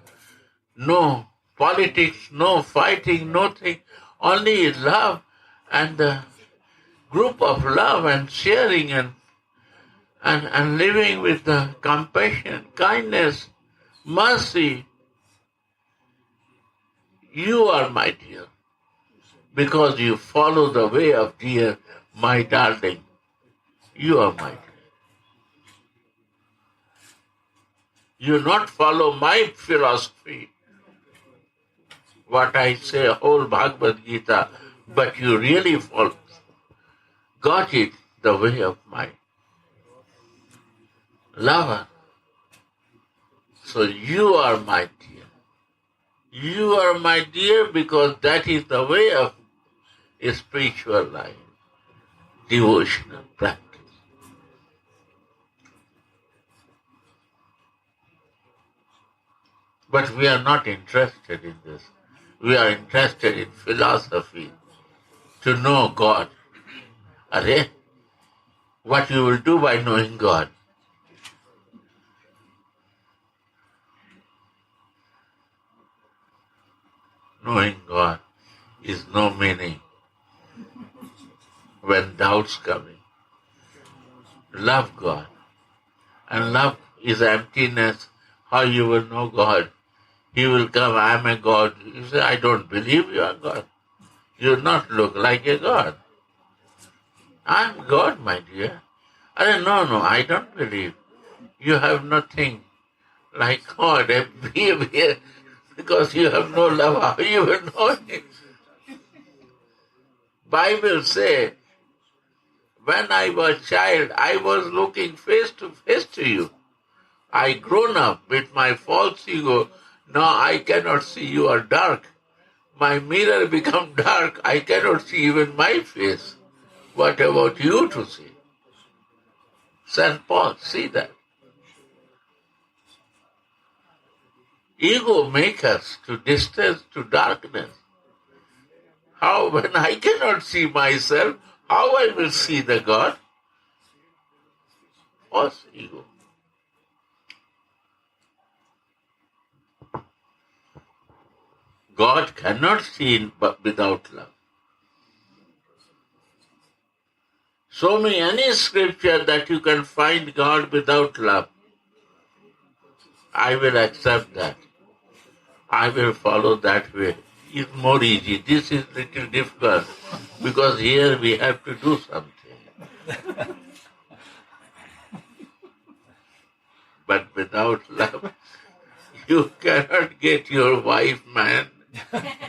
no politics, no fighting, nothing. Only love and the group of love and sharing and living with the compassion, kindness, mercy. You are my dear because you follow the way of dear, my darling. You are my dear. You not follow my philosophy, what I say, whole Bhagavad Gita, but you really follow. Got it, the way of my lover. So you are my dear. You are my dear because that is the way of a spiritual life, devotional practice. But we are not interested in this. We are interested in philosophy, to know God. Arey, what you will do by knowing God? Knowing God is no meaning when doubts come in. Love God. And love is emptiness. How you will know God? He will come, I am a God. You say, I don't believe you are God. You do not look like a God. I am God, my dear. No, I don't believe. You have nothing like God, a behavior, because you have no love. How you will know it? Bible say, when I was child, I was looking face to face to you. I grown up with my false ego. Now I cannot see, you are dark. My mirror become dark. I cannot see even my face. What about you to see? St. Paul, see that. Ego makes us to distance, to darkness. How, when I cannot see myself, how I will see the God? False ego. God cannot see but without love. Show me any scripture that you can find God without love. I will accept that. I will follow that way. is more easy. This is little difficult because here we have to do something. But without love, you cannot get your wife, man.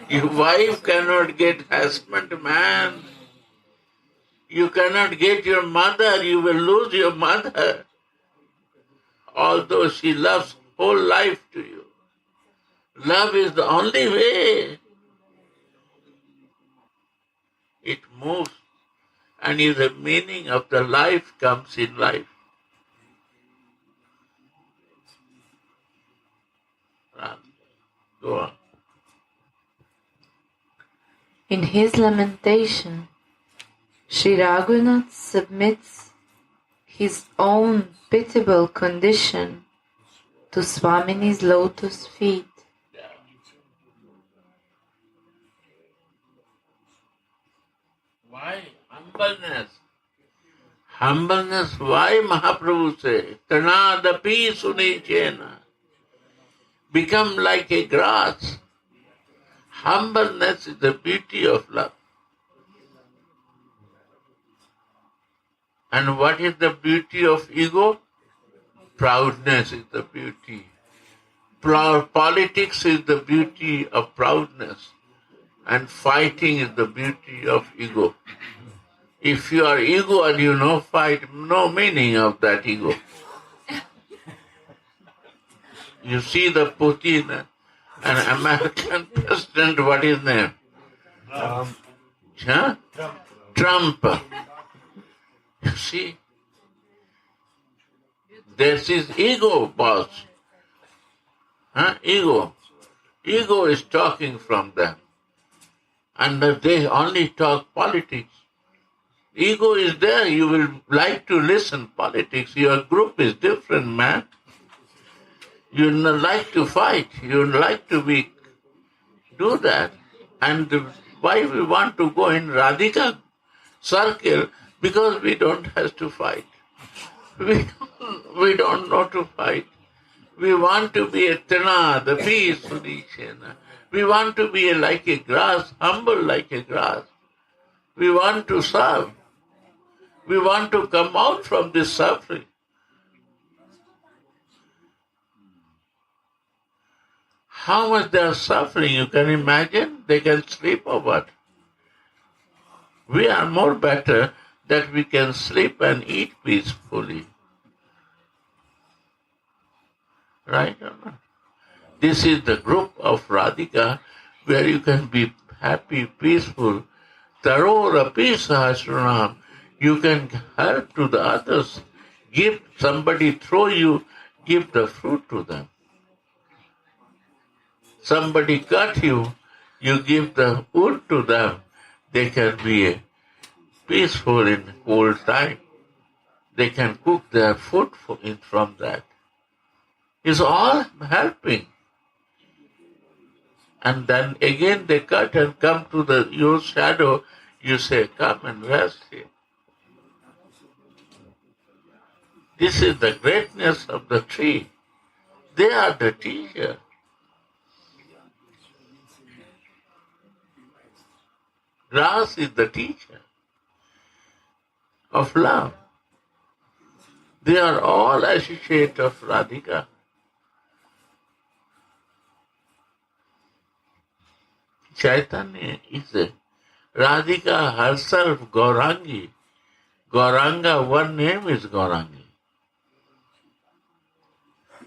Your wife cannot get husband, man. You cannot get your mother. You will lose your mother. Although she loves whole life to you. Love is the only way. It moves and is the meaning of the life comes in life. Go on. In his lamentation, Sri Raghunath submits his own pitiable condition to Swamini's lotus feet. Why humbleness? Humbleness, why Mahaprabhu say, Tanadapi sunichena, become like a grass. Humbleness is the beauty of love. And what is the beauty of ego? Proudness is the beauty. Politics is the beauty of proudness. And fighting is the beauty of ego. If you are ego and you know fight, no meaning of that ego. You see the Putin, an American president, what is his name? Trump. You see? This is ego, boss. Ego. Ego is talking from them. And they only talk politics. Ego is there. You will like to listen politics. Your group is different, man. You like to fight. You like to do that. And why we want to go in Radhika circle? Because we don't have to fight. We don't know to fight. We want to be a Tana, the peace, Sudishena. We want to be like a grass, humble like a grass. We want to serve. We want to come out from this suffering. How much they are suffering, you can imagine? They can sleep or what? We are more better that we can sleep and eat peacefully. Right or not? This is the group of Radhika where you can be happy, peaceful. Tarora Sahasranam. You can help to the others. Give somebody throw you, give the fruit to them. Somebody cut you, you give the wood to them. They can be peaceful in cold time. They can cook their food from that. It's all helping. And then again they cut and come to your shadow. You say, come and rest here. This is the greatness of the tree. They are the teacher. Grass is the teacher of love. They are all associates of Radhika. Chaitanya is a Radhika herself, Gaurangi. Gauranga, one name is Gaurangi.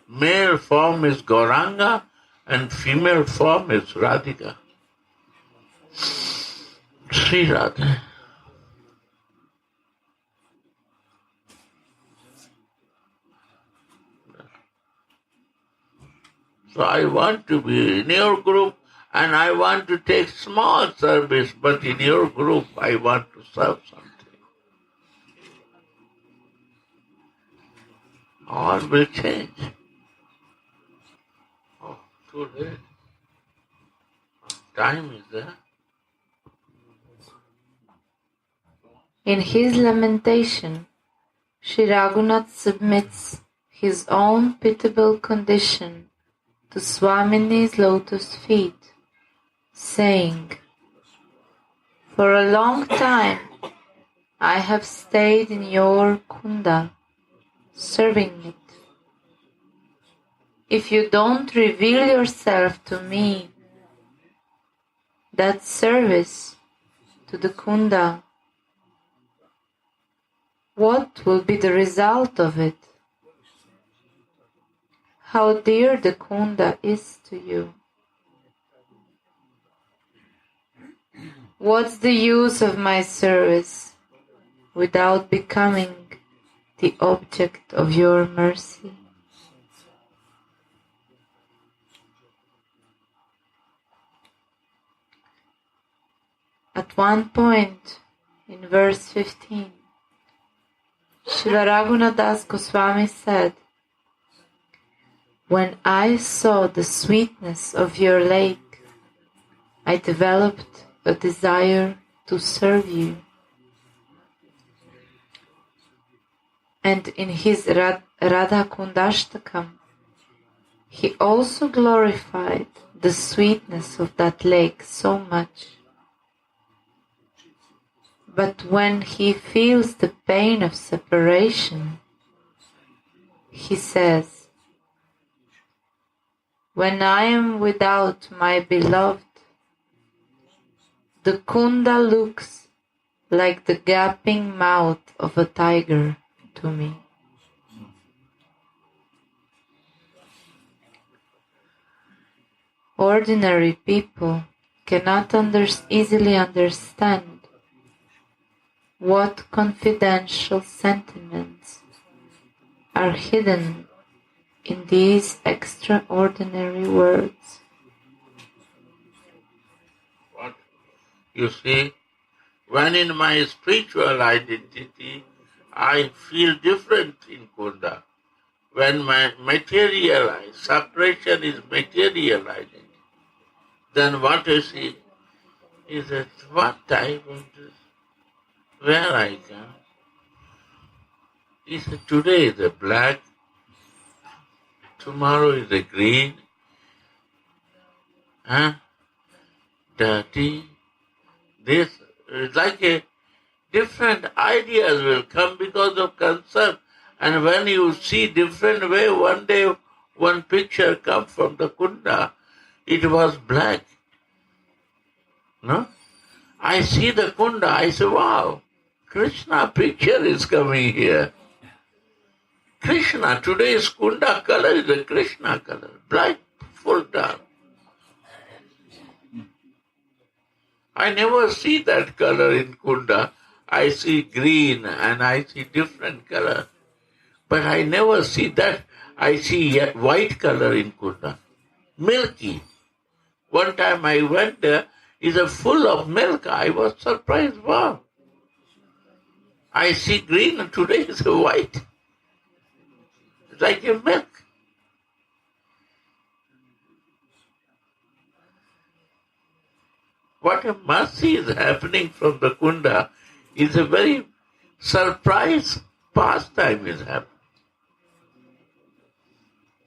Male form is Gauranga and female form is Radhika. Sri Radha. So I want to be in your group and I want to take small service, but in your group I want to serve something. All will change. Oh, too late. Time is there. In his lamentation, Sri Raghunath submits his own pitiable condition to Swamini's lotus feet, saying, "For a long time I have stayed in your kunda, serving it. If you don't reveal yourself to me, that service to the kunda, what will be the result of it? How dear the kunda is to you. What's the use of my service without becoming the object of your mercy?" At one point, in verse 15, Srila Raghunath Goswami said, "When I saw the sweetness of your lake, I developed a desire to serve you." And in his Radha Kundashtakam, he also glorified the sweetness of that lake so much. But when he feels the pain of separation, he says, "When I am without my beloved, the kunda looks like the gaping mouth of a tiger to me." Ordinary people cannot easily understand what confidential sentiments are hidden in these extraordinary words. What? You see, when in my spiritual identity, I feel different in kunda. When my separation is materializing, then what you see is that what type of this, where I come, is that today is a black, tomorrow is a green, dirty, this, it's like a different ideas will come because of concern. And when you see different way, one day one picture come from the kunda, it was black. No? I see the kunda, I say, wow, Krishna picture is coming here. Krishna, today's kunda color is a Krishna color, black, full dark. I never see that color in kunda. I see green and I see different color. But I never see that. I see white color in kunda. Milky. One time I went there, it's full of milk. I was surprised. Wow. I see green and today it's white. It's like a milk. What a mercy is happening from the kunda is a very surprise pastime is happening.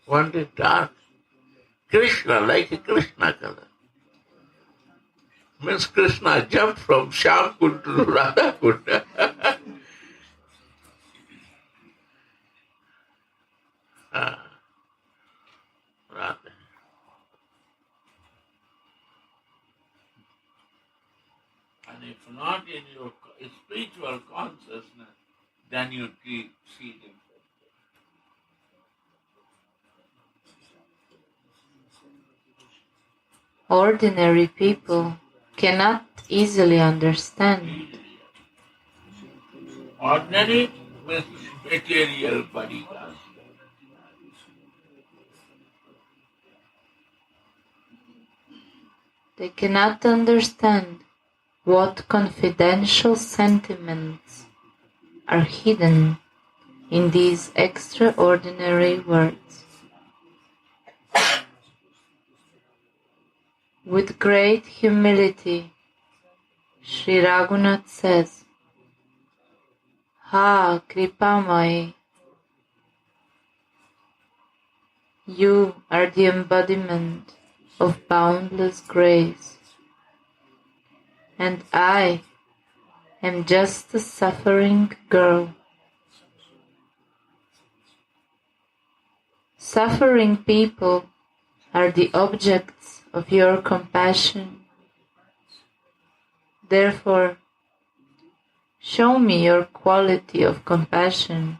One day dark, Krishna, like a Krishna color. Means Krishna jumped from Shyam Kund to Radha Kund. Radha. And if not in your spiritual consciousness, then you see different. Ordinary people cannot easily understand. Ordinary with material body. They cannot understand what confidential sentiments are hidden in these extraordinary words. With great humility, Sri Raghunath says, "Ha, Kripamai, you are the embodiment of boundless grace. and I am just a suffering girl. Suffering people are the objects of your compassion. Therefore, show me your quality of compassion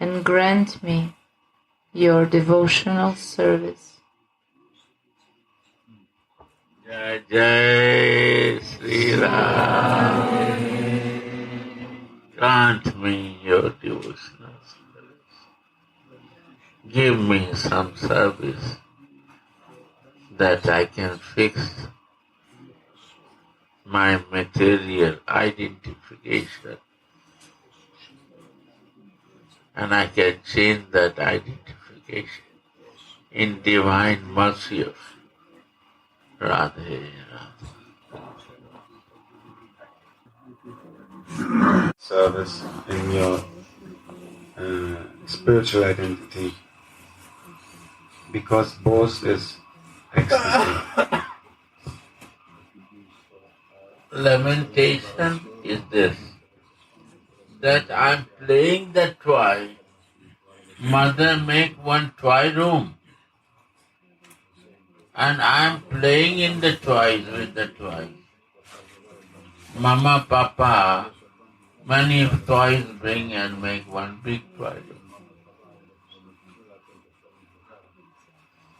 and grant me your devotional service. Jai Jai Sri Ram. Grant me your devotional service. Give me some service that I can fix my material identification and I can change that identification in divine mercy of Radhe Radhe. Service in your spiritual identity, because both is ecstasy. Lamentation is this, that I'm playing the toy. Mother make one toy room and I'm playing in the toys with the toys. Mama, Papa, many toys bring and make one big toy room.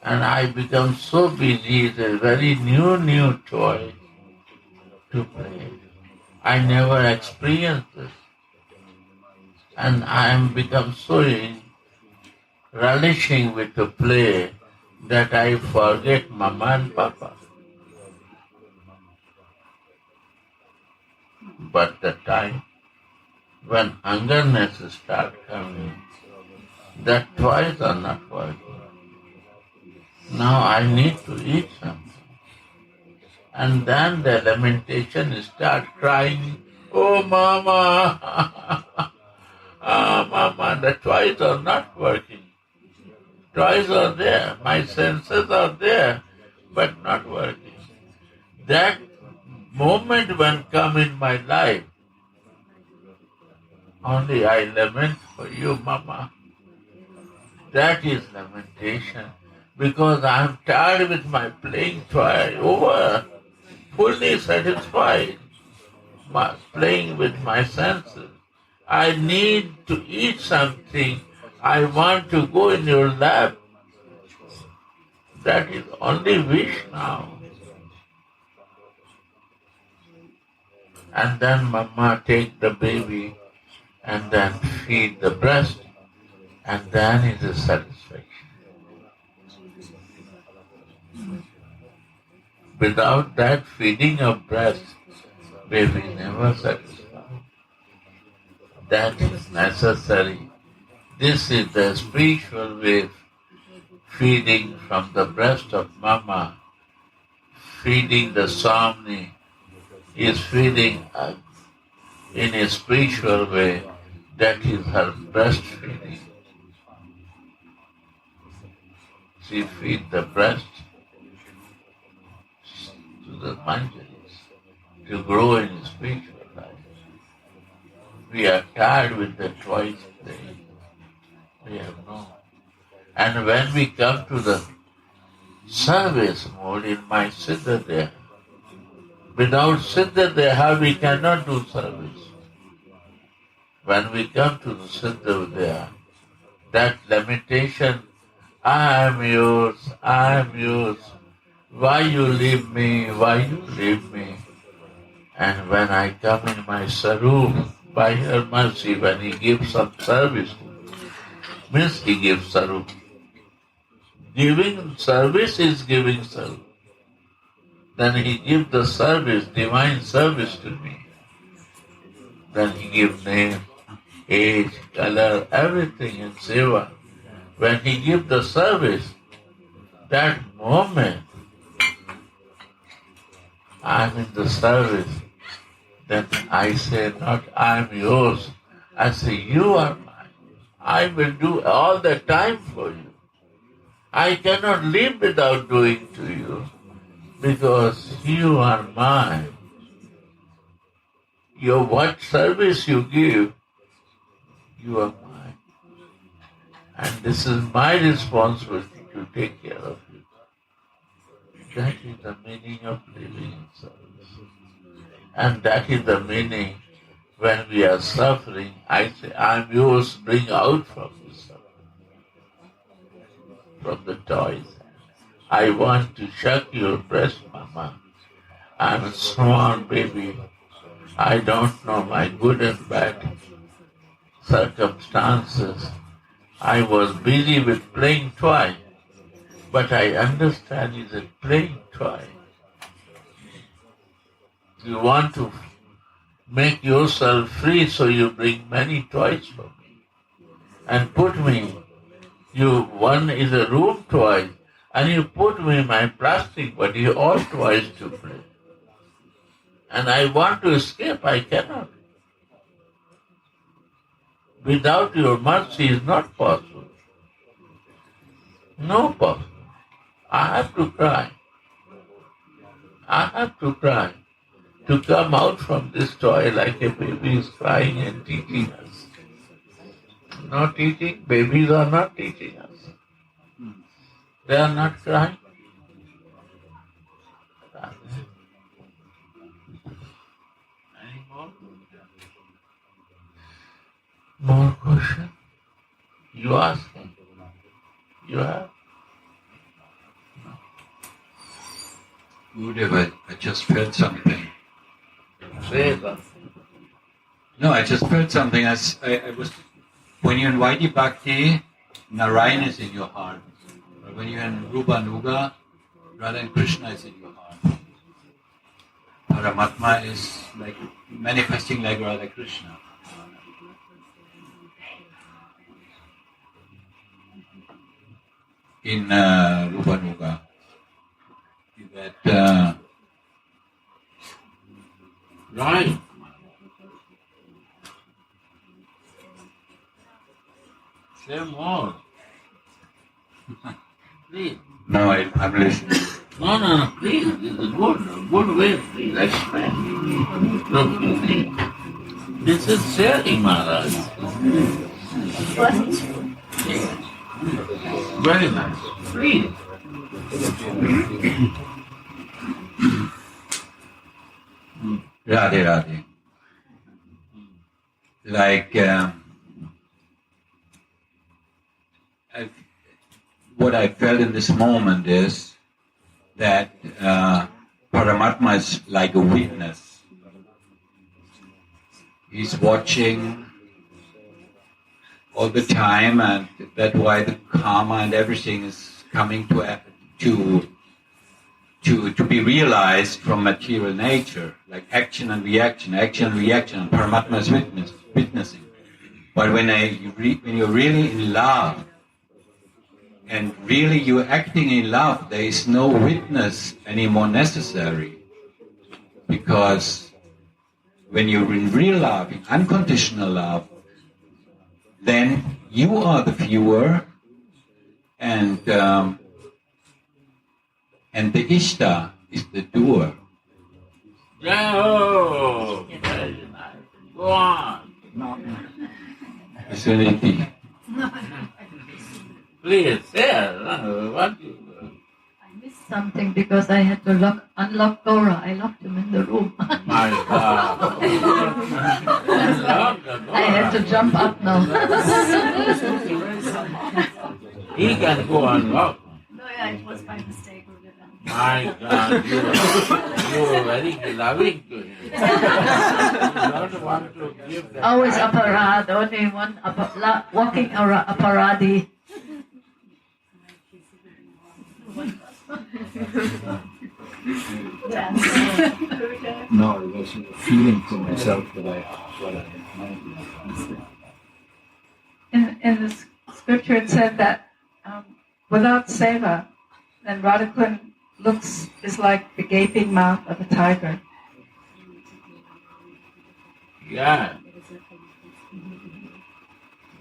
And I become so busy, it's a very new toy to play. I never experienced this. And I am become so relishing with the play that I forget Mama and Papa. But the time when hungerness start coming, that toys are not working. Now I need to eat something. And then the lamentation start crying, oh Mama, Mama, the toys are not working. Toys are there, my senses are there, but not working. That moment when come in my life, only I lament for you, Mama. That is lamentation, because I am tired with my playing toy over, fully satisfied, playing with my senses. I need to eat something. I want to go in your lap. That is only wish now. And then Mama take the baby and then feed the breast, and then it is satisfaction. Without that feeding of breast, baby never satisfied. That is necessary. This is the spiritual way, feeding from the breast of Mama, feeding the Samni, is feeding in a spiritual way. That is her breastfeeding. She feeds the breast to the Manjaris to grow in spiritual life. We are tired with the twice playing. We have known. And when we come to the service mode in my Siddha Deha, without Siddha Deha we cannot do service. When we come to the Siddha Deha, that lamentation, I am yours, why you leave me, why you leave me? And when I come in my Sarup, by her mercy, when he gives some service to me, means he gives Sarup. Giving service is giving Sarup. Then he gives the service, divine service to me. Then he gives name, age, color, everything in seva. When he gives the service, that moment, I am in the service. Then I say not I am yours. I say you are mine. I will do all the time for you. I cannot live without doing to you. because you are mine. What service you give, you are mine. And this is my responsibility to take care of you. That is the meaning of living in service. And that is the meaning when we are suffering, I say, I'm yours, bring out from this suffering, from the toys. I want to shuck your breast, Mama. I'm a small baby. I don't know my good and bad circumstances. I was busy with playing toy, but I understand it's a playing toy. You want to make yourself free, so you bring many toys for me and put me. One is a room toy, and you put me in my plastic body, all toys to play. And I want to escape, I cannot. Without your mercy is not possible. No possible. I have to cry. I have to cry to come out from this toy like a baby is crying and teaching us. Not teaching, babies are not teaching us. They are not crying. Any more? More question? You asking? You have? Gurudev, I just felt something. Say something. No, I just felt something. I was when you're in Vaidhi Bhakti, Narayan is in your heart. But when you're in Rupa Nuga, Radha and Krishna is in your heart. Paramatma is like manifesting like Radha Krishna. In Rupa Nuga. That Right. Say more. Please. no, I'm listening. No, please. This is good way. Please explain. Look, this is sharing, Maharaj. Very nice. Please. Radhe Radhe. Like what I felt in this moment is that Paramatma is like a witness. He's watching all the time, and that's why the karma and everything is coming to be realized from material nature, like action and reaction, and Paramatma is witnessing. But when you're really in love, and really you're acting in love, there is no witness anymore necessary. Because when you're in real love, in unconditional love, then you are the viewer, and the Ishta is the doer. Oh, very nice. Go on. Suniti. Please, say what you I missed something because I had to unlock Dora. I locked him in the room. My God. I had to jump up now. He can go and walk. No, yeah, it was by mistake. My God, you are very loving to him. You don't want to give them. Always aparad, only one walking aparadi. No, it was a feeling to myself that In the scripture it said that without seva, then Radhakund is like the gaping mouth of a tiger. Yeah.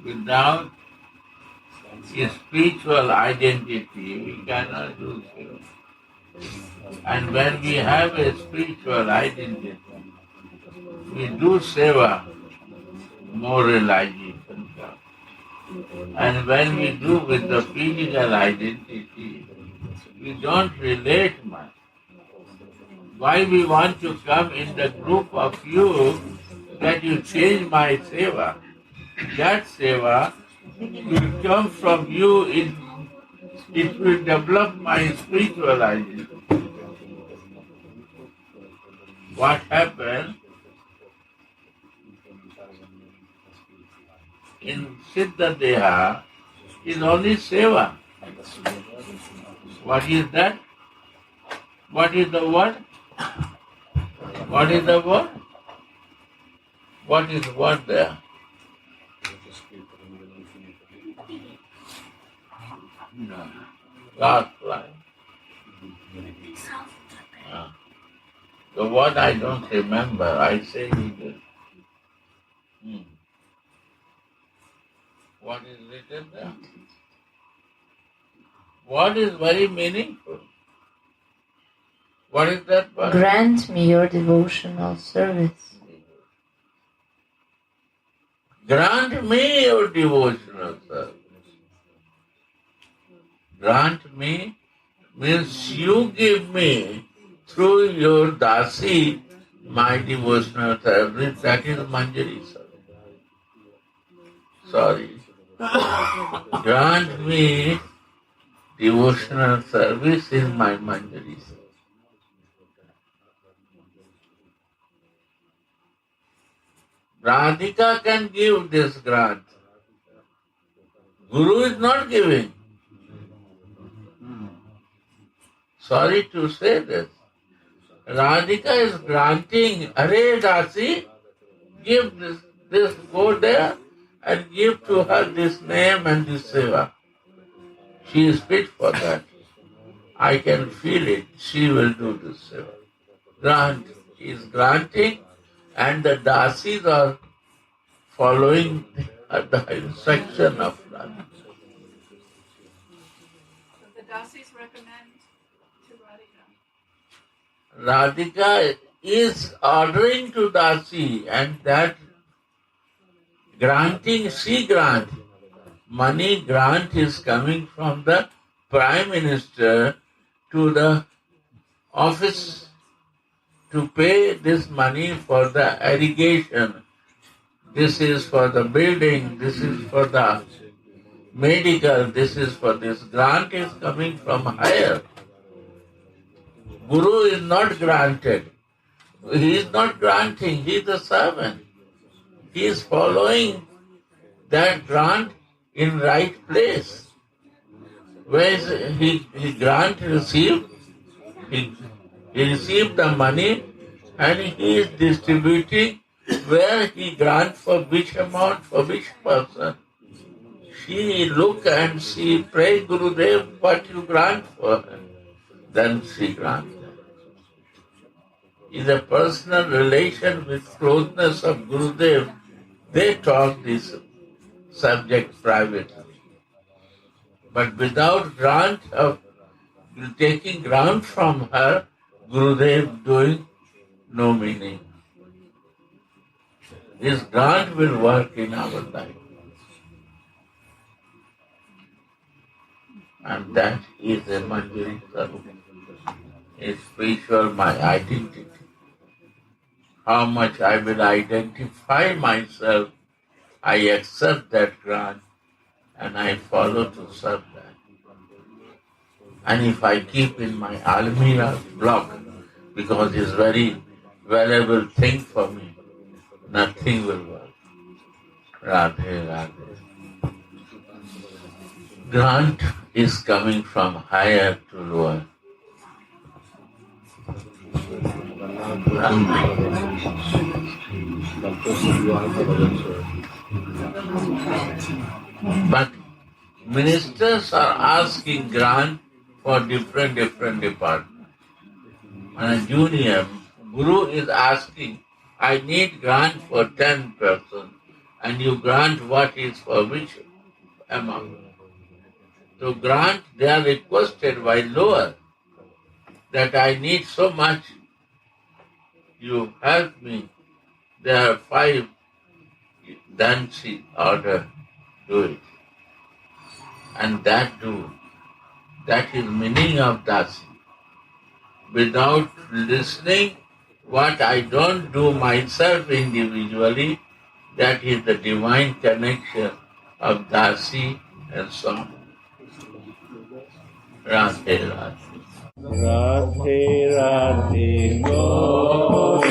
Without a spiritual identity, we cannot do so. And when we have a spiritual identity, we do seva, more realization comes. And when we do with the physical identity, we don't relate much. Why we want to come in the group of you that you change my seva? That seva will come from you, it will develop my spiritual identity. What happened in Siddha Deha is only seva. What is that? What is the word? What is the word? What is the word there? No. Last line. The word I don't remember. I say you this. What is written there? What is very meaningful? What is that word? Grant me your devotional service. Grant me your devotional service. Grant me means you give me through your dasi my devotional service. That is Manjari service. Sorry. Grant me devotional service in my Manjari service. Radhika can give this grant. Guru is not giving. Sorry to say this. Radhika is granting, Hare Dasi, give this, go there and give to her this name and this seva. She is fit for that. I can feel it. She will do this seva. Grant. She is granting and the Dasis are following the instruction of Radhika. So the Dasis recommend to Radhika. Radhika is ordering to Dasi and that granting, she grant, money grant is coming from the Prime Minister to the office to pay this money for the irrigation. This is for the building, this is for the medical, this is for this. Grant is coming from higher. Guru is not granted. He is not granting, he is the servant. He is following that grant in right place. Where he grant received, he received the money and he is distributing where he grant for which amount, for which person. She look and she pray, Gurudev, what you grant for her. Then she grants. In a personal relation with closeness of Gurudev, they talk this subject privately. But without grant of taking grant from her, Gurudev doing no meaning. This grant will work in our life. And that is a Manjari Sarup. A spiritual my identity. How much I will identify myself, I accept that grant and I follow to serve that. And if I keep in my almirah block, because it's very valuable thing for me, nothing will work. Radhe, Radhe. Grant is coming from higher to lower. But ministers are asking grant for different departments. And a junior guru is asking, I need grant for 10 persons, and you grant what is for which amount. To grant, they are requested by lower. that I need so much. You help me. There are 5. Then she ordered, do it. And that do. That is meaning of Dasi. Without listening, what I don't do myself individually, that is the divine connection of Dasi and Swami. Radhe Radhe. Radhe Radhe Govinda.